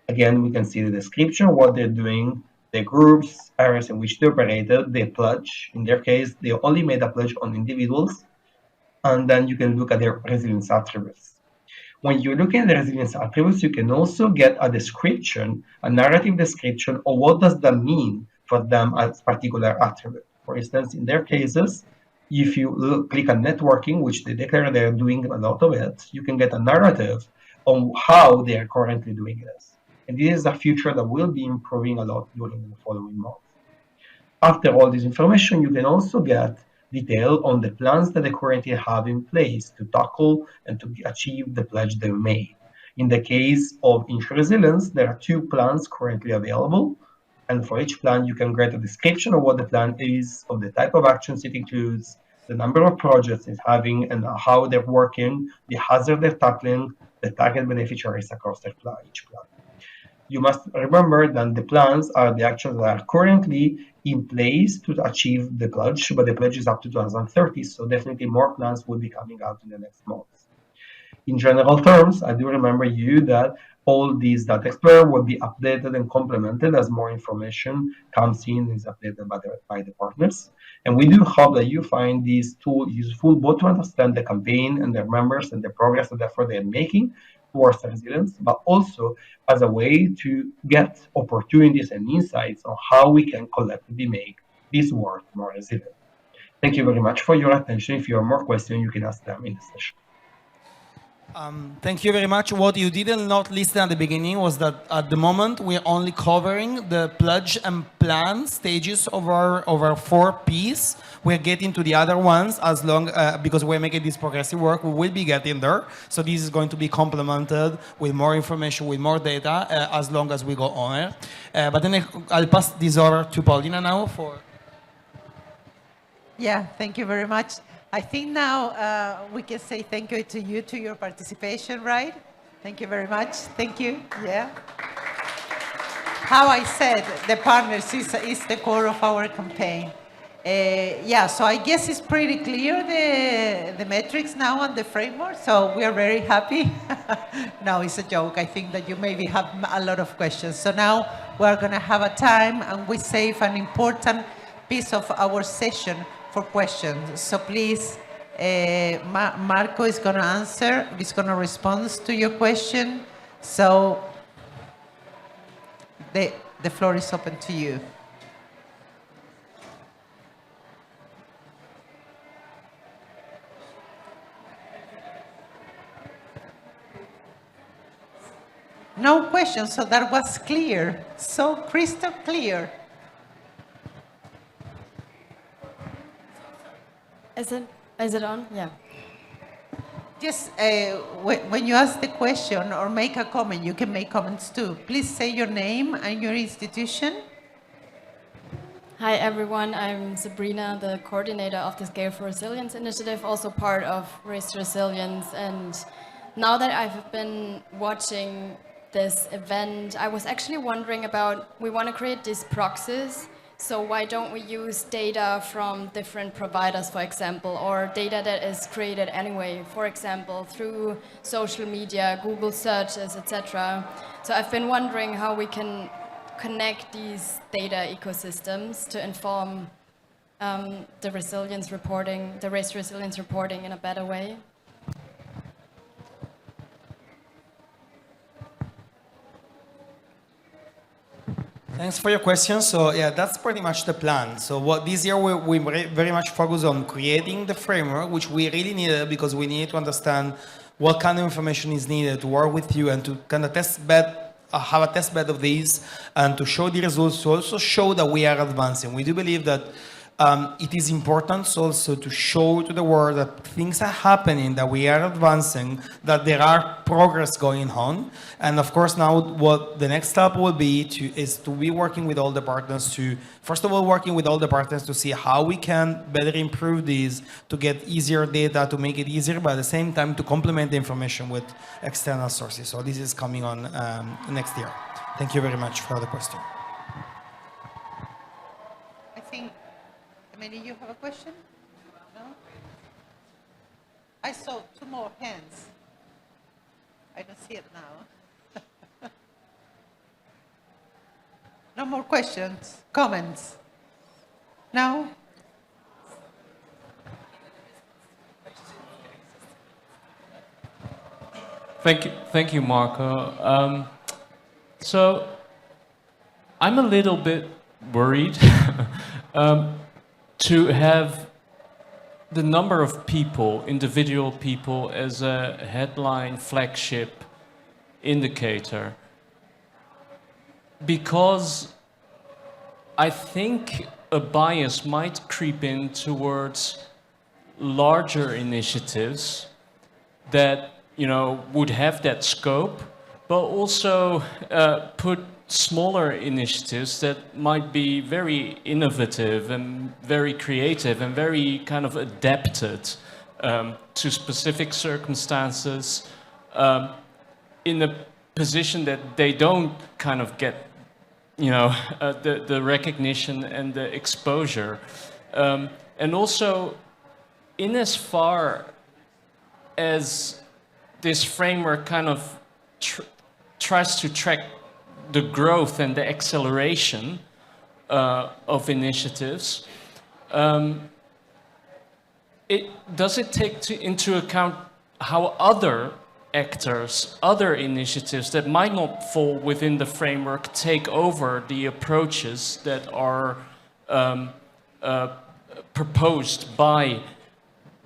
Again, we can see the description, what they're doing, the groups, areas in which they operated, they pledge. In their case, they only made a pledge on individuals. and then you can look at their resilience attributes. When you look at the resilience attributes, you can also get a description, a narrative description of what does that mean for them as particular attribute. For instance, in their cases, if you click on networking, which they declare they're doing a lot of it, you can get a narrative on how they are currently doing this. And this is a feature that will be improving a lot during the following months. After all this information, you can also get detail on the plans that they currently have in place to tackle and to achieve the pledge they made. In the case of Insure Resilience, there are 2 plans currently available. And for each plan, you can get a description of what the plan is, of the type of actions it includes, the number of projects it's having, and how they're working, the hazard they're tackling, the target beneficiaries across their plan, each plan. You must remember that the plans are the actions that are currently in place to achieve the pledge, but the pledge is up to 2030, so definitely more plans will be coming out in the next months. In general terms, I do remember you that all these Data Explorer will be updated and complemented as more information comes in and is updated by the partners. And we do hope that you find these tools useful both to understand the campaign and their members and the progress and effort they're making towards resilience, but also as a way to get opportunities and insights on how we can collectively make this work more resilient. Thank you very much for your attention. If you have more questions, you can ask them in the session. Thank you very much. What you did not listen at the beginning was that at the moment we're only covering the pledge and plan stages of our 4 Ps. We're getting to the other ones as long because we're making this progressive work. We will be getting there. So this is going to be complemented with more information, with more data as long as we go on. But then I'll pass this over to Paulina now for. Yeah, thank you very much. I think now we can say thank you to you, to your participation, right? Thank you very much. Thank you. Yeah. How I said, the partners is the core of our campaign. Yeah, so I guess it's pretty clear the metrics now and the framework, so we are very happy. No, it's a joke. I think that you maybe have a lot of questions. So now we're going to have a time and we save an important piece of our session for questions. So please, Marco is going to answer, he's going to respond to your question. So the floor is open to you. No questions, so that was clear, so crystal clear. Is it on? Yeah. Just when you ask the question or make a comment, you can make comments too. Please say your name and your institution. Hi everyone, I'm Sabrina, the coordinator of the Scale for Resilience initiative, also part of Race to Resilience. And now that I've been watching this event, I was actually wondering about, we want to create these proxies. So why don't we use data from different providers, for example, or data that is created anyway, for example, through social media, Google searches, etc. So I've been wondering how we can connect these data ecosystems to inform the resilience reporting, the race resilience reporting in a better way. Thanks for your question. So yeah, that's pretty much the plan. So what this year we very much focus on creating the framework, which we really needed because we need to understand what kind of information is needed to work with you and to kind of have a test bed of these and to show the results, to also show that we are advancing. We do believe that it is important also to show to the world that things are happening, that we are advancing, that there are progress going on. And of course, now what the next step will be is to be working with all the partners to, first of all, working with all the partners to see how we can better improve these, to get easier data, to make it easier, but at the same time to complement the information with external sources. So this is coming on next year. Thank you very much for the question. I think, Emily, you have a question? No? I saw 2 more hands. I don't see it now. No more questions, comments? No? Thank you, Marco. So I'm a little bit worried to have the number of people, individual people, as a headline flagship indicator, because I think a bias might creep in towards larger initiatives that, you know, would have that scope, but also put smaller initiatives that might be very innovative and very creative and very kind of adapted to specific circumstances in a position that they don't kind of get, you know, the recognition and the exposure. And also, in as far as this framework kind of tries to track the growth and the acceleration of initiatives, does it take into account how other actors, other initiatives that might not fall within the framework take over the approaches that are proposed by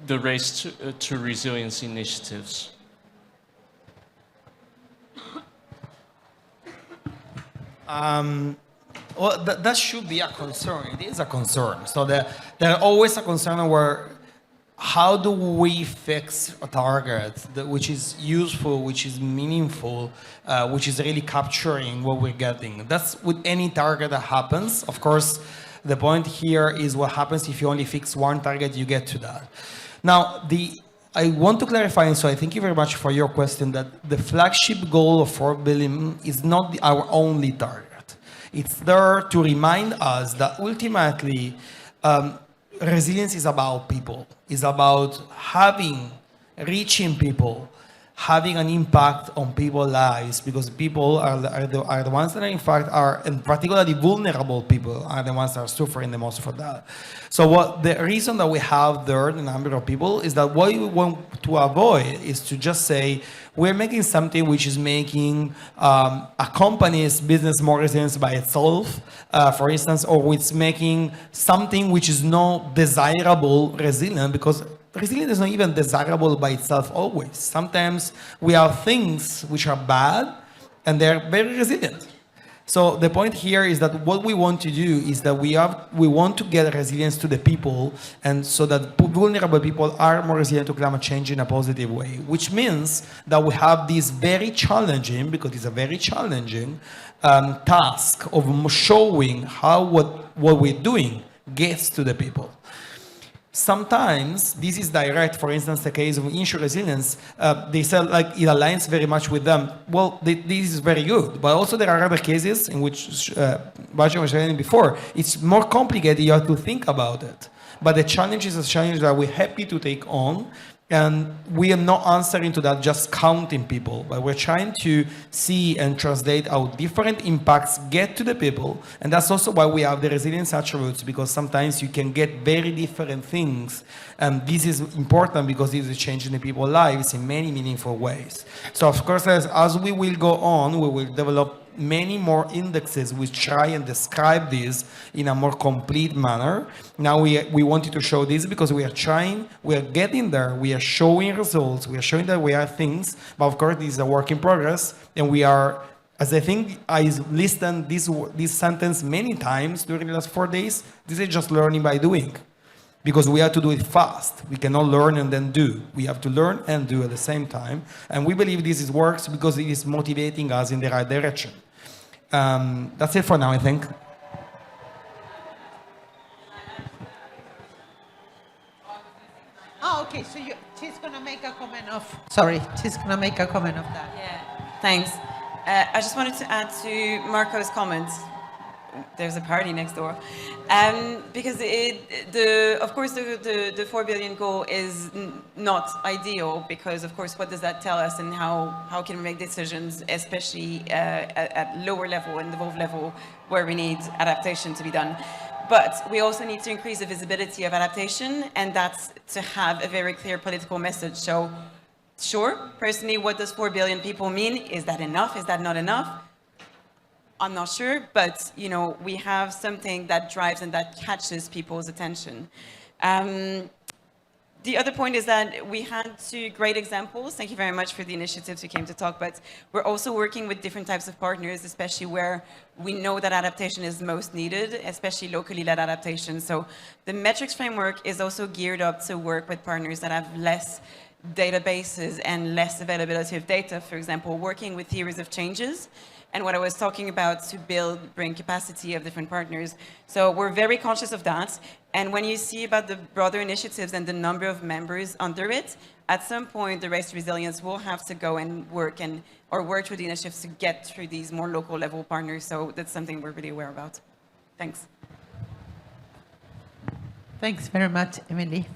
the Race to Resilience initiatives? Well, that should be a concern. It is a concern. So there are always a concern where how do we fix a target which is useful, which is meaningful, which is really capturing what we're getting. That's with any target that happens. Of course, the point here is what happens if you only fix one target, you get to that. Now, I want to clarify, and so I thank you very much for your question, that the flagship goal of 4 billion is not our only target. It's there to remind us that ultimately resilience is about people. It's about reaching people, having an impact on people's lives, because people are the ones that in fact are, and particularly vulnerable people, are the ones that are suffering the most for that. So the reason that we have there the number of people is that what we want to avoid is to just say, we're making something which is making a company's business more resilient by itself, for instance, or it's making something which is not desirable resilient, because resilience is not even desirable by itself always. Sometimes we have things which are bad and they're very resilient. So the point here is that what we want to do is that we want to get resilience to the people, and so that vulnerable people are more resilient to climate change in a positive way, which means that we have this very challenging, because it's a very challenging task of showing how what we're doing gets to the people. Sometimes this is direct. For instance, the case of Insure Resilience, they said like it aligns very much with them. Well, this is very good, but also there are other cases in which Bastian was saying before, it's more complicated. You have to think about it. But the challenge is a challenge that we're happy to take on, and we are not answering to that just counting people, but we're trying to see and translate how different impacts get to the people. And that's also why we have the resilience attributes, because sometimes you can get very different things. And this is important because this is changing the people's lives in many meaningful ways. So of course, as we will go on, we will develop many more indexes which try and describe this in a more complete manner. Now we wanted to show this because we are getting there, we are showing results, we are showing that we are things, but of course this is a work in progress, and we are, as I think I listened this sentence many times during the last 4 days, this is just learning by doing. Because we have to do it fast. We cannot learn and then do. We have to learn and do at the same time. And we believe this works because it is motivating us in the right direction. That's it for now, I think. Oh, okay. So she's going to make a comment of... Sorry, she's going to make a comment of that. Yeah, thanks. I just wanted to add to Marco's comments. There's a party next door. Because of course the 4 billion goal is not ideal, because of course what does that tell us, and how can we make decisions, especially at lower level and devolved level, where we need adaptation to be done. But we also need to increase the visibility of adaptation, and that's to have a very clear political message. So Sure, personally, what does 4 billion people mean? Is that enough? Is that not enough? I'm not sure, but you know, we have something that drives and that catches people's attention. The other point is that we had 2 great examples. Thank you very much for the initiatives you came to talk, but we're also working with different types of partners, especially where we know that adaptation is most needed, especially locally led adaptation. So the metrics framework is also geared up to work with partners that have less databases and less availability of data, for example, working with theories of changes. And what I was talking about to bring capacity of different partners. So we're very conscious of that. And when you see about the broader initiatives and the number of members under it, at some point the Race to Resilience will have to go and work through the initiatives to get through these more local level partners. So that's something we're really aware about. Thanks. Thanks very much, Emily.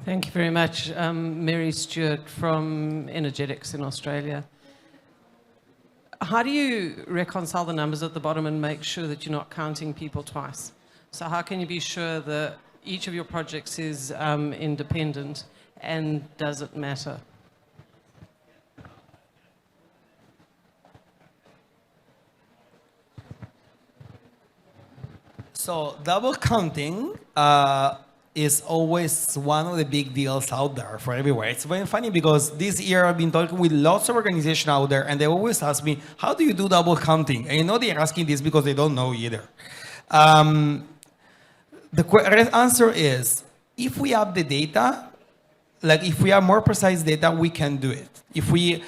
Thank you very much. Mary Stewart from Energetics in Australia. How do you reconcile the numbers at the bottom and make sure that you're not counting people twice? So how can you be sure that each of your projects is independent, and does it matter? So double counting is always one of the big deals out there for everywhere. It's very funny because this year I've been talking with lots of organizations out there, and they always ask me, how do you do double counting? And you know they're asking this because they don't know either. The answer is, if we have the data, like if we have more precise data, we can do it. If we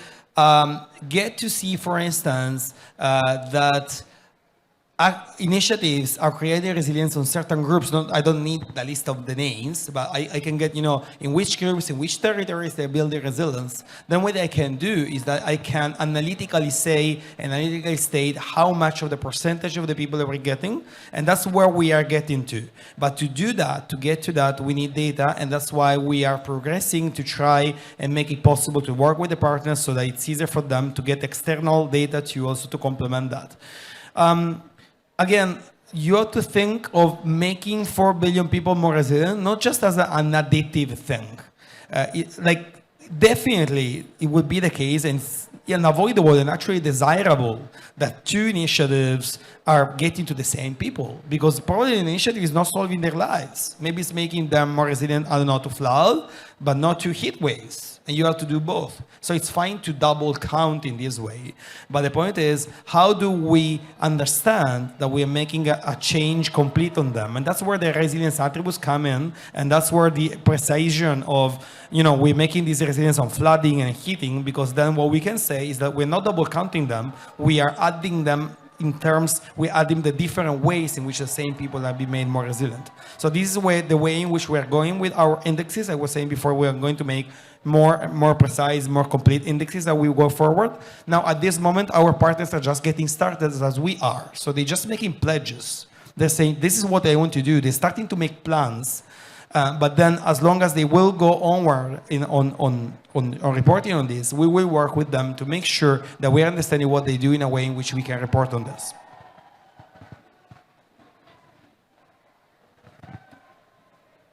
get to see, for instance, that initiatives are creating resilience on certain groups. I don't need the list of the names, but I can get, in which groups, in which territories they're building resilience. Then what I can do is that I can analytically state how much of the percentage of the people that we're getting, and that's where we are getting to. But to do that, to get to that, we need data, and that's why we are progressing to try and make it possible to work with the partners so that it's easier for them to get external data to also to complement that. Again, you have to think of making 4 billion people more resilient, not just as an additive thing. Definitely, it would be the case and unavoidable and actually desirable that 2 initiatives are getting to the same people, because probably the initiative is not solving their lives. Maybe it's making them more resilient, I don't know, to flood, but not to heat waves. And you have to do both. So it's fine to double count in this way. But the point is, how do we understand that we are making a change complete on them? And that's where the resilience attributes come in. And that's where the precision of, we're making this resilience on flooding and heating, because then what we can say is that we're not double counting them. We are adding them we're adding the different ways in which the same people have been made more resilient. So this is the way in which we are going with our indexes. I was saying before, we are going to make more precise, more complete indexes as we go forward. Now, at this moment, our partners are just getting started as we are. So they're just making pledges. They're saying, this is what I want to do. They're starting to make plans. But then as long as they will go onward on reporting on this, we will work with them to make sure that we are understanding what they do in a way in which we can report on this.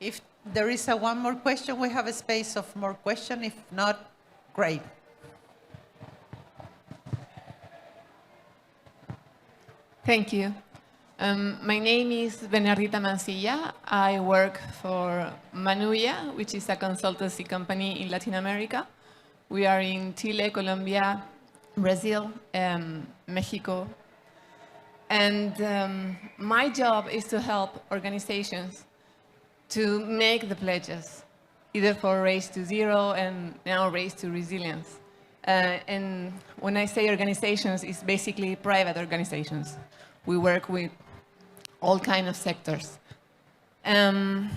If there is one more question, we have a space of more question. If not, great. Thank you. My name is Bernardita Mancilla. I work for Manuya, which is a consultancy company in Latin America. We are in Chile, Colombia, Brazil, Mexico. And my job is to help organizations to make the pledges, either for Race to Zero and now Race to Resilience. And when I say organizations, it's basically private organizations. We work with all kinds of sectors. The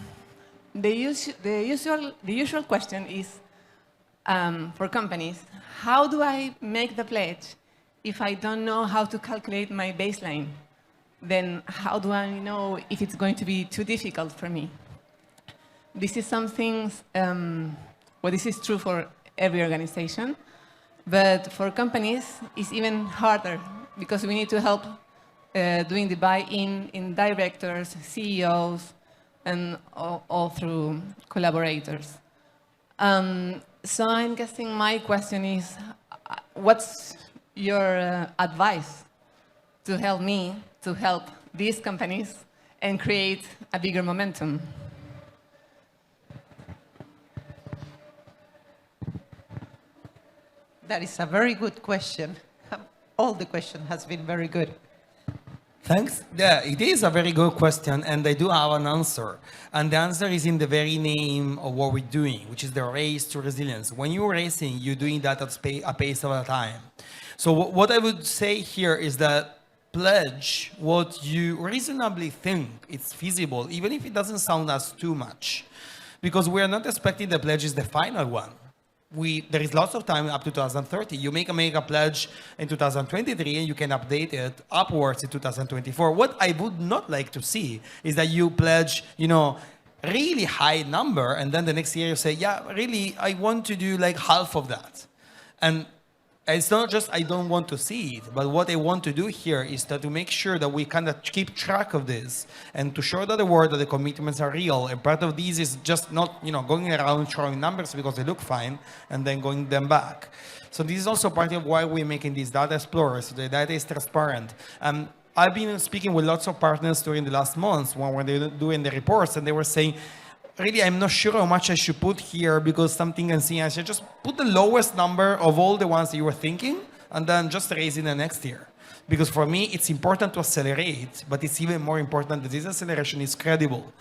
usual question is, for companies, how do I make the pledge if I don't know how to calculate my baseline? Then how do I know if it's going to be too difficult for me? This is something, this is true for every organization, but for companies, it's even harder because we need to help doing the buy-in in directors, CEOs, and all through collaborators. So I'm guessing my question is, what's your advice to help me to help these companies and create a bigger momentum? That is a very good question. All the question has been very good. Thanks. Yeah, it is a very good question, and I do have an answer. And the answer is in the very name of what we're doing, which is the race to resilience. When you're racing, you're doing that at a pace of a time. So what I would say here is that pledge what you reasonably think it's feasible, even if it doesn't sound as too much. Because we are not expecting the pledge is the final one. There is lots of time up to 2030. You make a pledge in 2023 and you can update it upwards in 2024. What I would not like to see is that you pledge, really high number, and then the next year you say, yeah, really, I want to do like half of that. And it's not just I don't want to see it, but what I want to do here is to make sure that we kind of keep track of this and to show that the world that the commitments are real. And part of this is just not, going around showing numbers because they look fine and then going them back. So this is also part of why we're making these data explorers. So the data is transparent. I've been speaking with lots of partners during the last months when they were doing the reports, and they were saying, really, I'm not sure how much I should put here because something can see. I should just put the lowest number of all the ones that you were thinking and then just raise it the next year. Because for me, it's important to accelerate, but it's even more important that this acceleration is credible.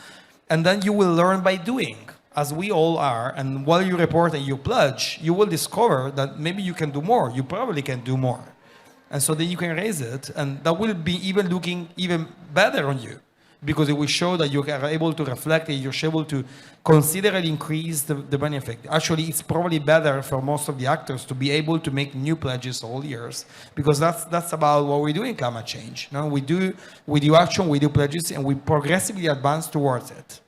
And then you will learn by doing, as we all are. And while you report and you pledge, you will discover that maybe you can do more. You probably can do more. And so then you can raise it, and that will be even looking even better on you, because it will show that you are able to reflect and you're able to considerably increase the benefit. Actually, it's probably better for most of the actors to be able to make new pledges all years, because that's about what we do in climate change. We do action, we do pledges, and we progressively advance towards it.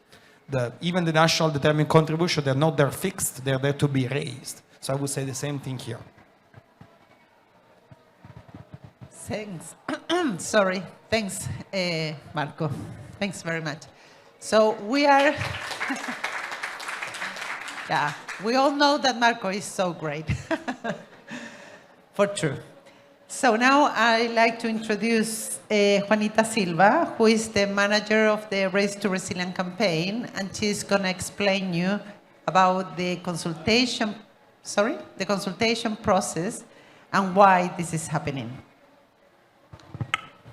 Even the national determined contribution, they're not there fixed, they're there to be raised. So I would say the same thing here. Thanks. Sorry. Thanks, Marco. Thanks very much. So we are, yeah, we all know that Marco is so great, for true. So now I'd like to introduce Juanita Silva, who is the manager of the Race to Resilient campaign, and she's going to explain you about the consultation process and why this is happening.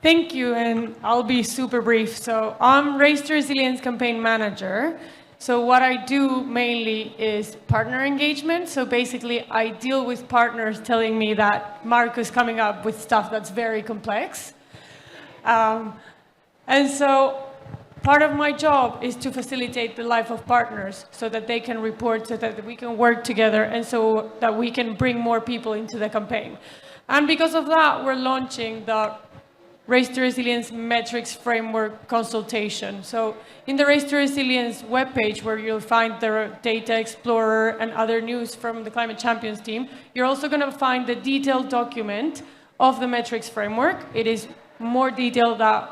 Thank you, and I'll be super brief. So I'm Race to Resilience campaign manager. So what I do mainly is partner engagement. So basically, I deal with partners telling me that Marco is coming up with stuff that's very complex. And so part of my job is to facilitate the life of partners so that they can report, so that we can work together, and so that we can bring more people into the campaign. And because of that, we're launching the Race to Resilience Metrics Framework consultation. So in the Race to Resilience webpage, where you'll find the Data Explorer and other news from the Climate Champions team, you're also going to find the detailed document of the metrics framework. It is more detailed than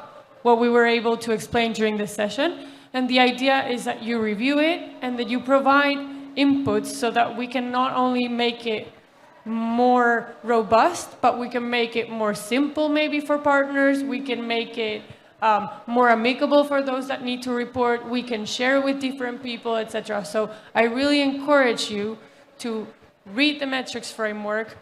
what we were able to explain during this session. And the idea is that you review it and that you provide inputs so that we can not only make it more robust, but we can make it more simple maybe for partners. We can make it more amicable for those that need to report. We can share with different people, etc. So I really encourage you to read the metrics framework,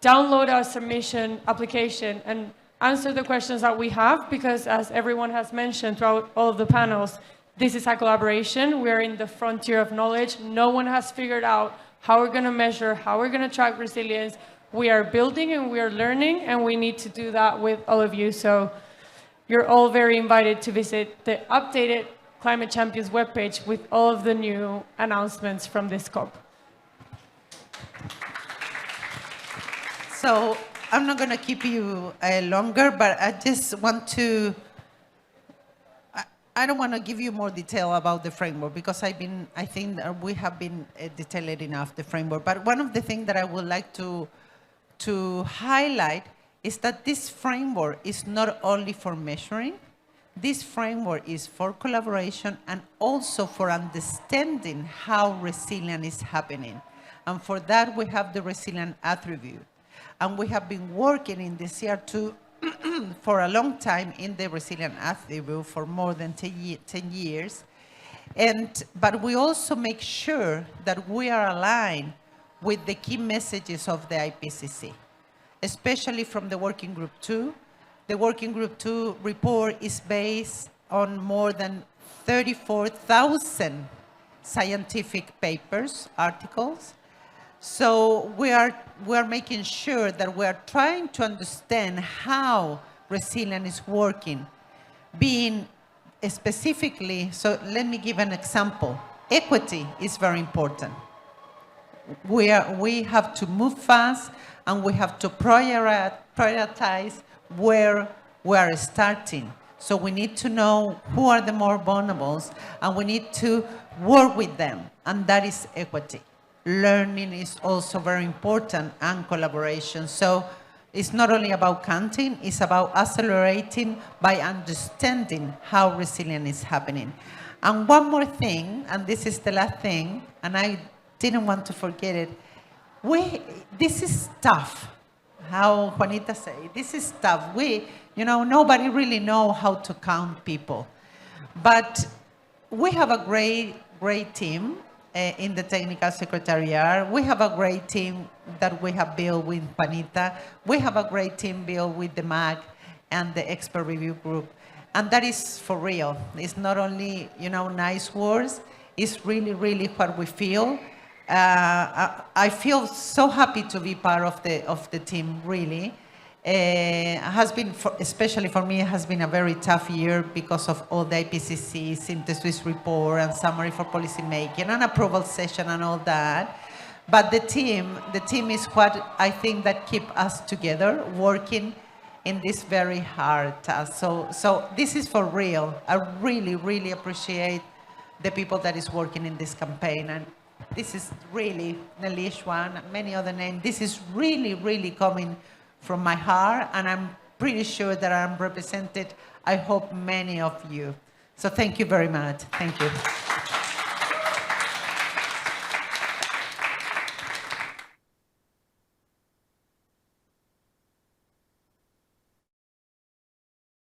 download our submission application, and answer the questions that we have, because as everyone has mentioned throughout all of the panels, this is a collaboration. We're in the frontier of knowledge. No one has figured out how we're going to measure, how we're going to track resilience. We are building and we are learning, and we need to do that with all of you. So you're all very invited to visit the updated Climate Champions webpage with all of the new announcements from this COP. So I'm not going to keep you longer, but I just want to, I don't want to give you more detail about the framework, because I think that we have been detailed enough, the framework. But one of the things that I would like to highlight is that this framework is not only for measuring, This framework is for collaboration and also for understanding how resilience is happening. And for that, we have the resilient attribute. And we have been working in the CR2 for a long time in the resilient attribute for more than 10 years. But we also make sure that we are aligned with the key messages of the IPCC, especially from the Working Group 2. The Working Group 2 report is based on more than 34,000 scientific papers, articles. So we are making sure that we are trying to understand how resilience is working, being specifically, so let me give an example. Equity is very important. We have to move fast and we have to prioritize where we are starting. So we need to know who are the more vulnerable and we need to work with them, and that is equity. Learning is also very important, and collaboration. So it's not only about counting, it's about accelerating by understanding how resilience is happening. And one more thing, and this is the last thing, and I didn't want to forget it. This is tough, how Juanita said, this is tough. Nobody really knows how to count people. But we have a great team in the technical secretariat. We have a great team that we have built with Juanita. We have a great team built with the MAG and the expert review group. And that is for real. It's not only, nice words, it's really, really what we feel. I feel so happy to be part of the team, really. Has been, especially for me, it has been a very tough year because of all the IPCC synthesis report and summary for policy making and approval session and all that. But the team is what I think that keep us together, working in this very hard task. So this is for real. I really, really appreciate the people that is working in this campaign. And this is really, Nelish one, many other names. This is really, really coming from my heart, and I'm pretty sure that I'm represented, I hope, many of you. So thank you very much. Thank you.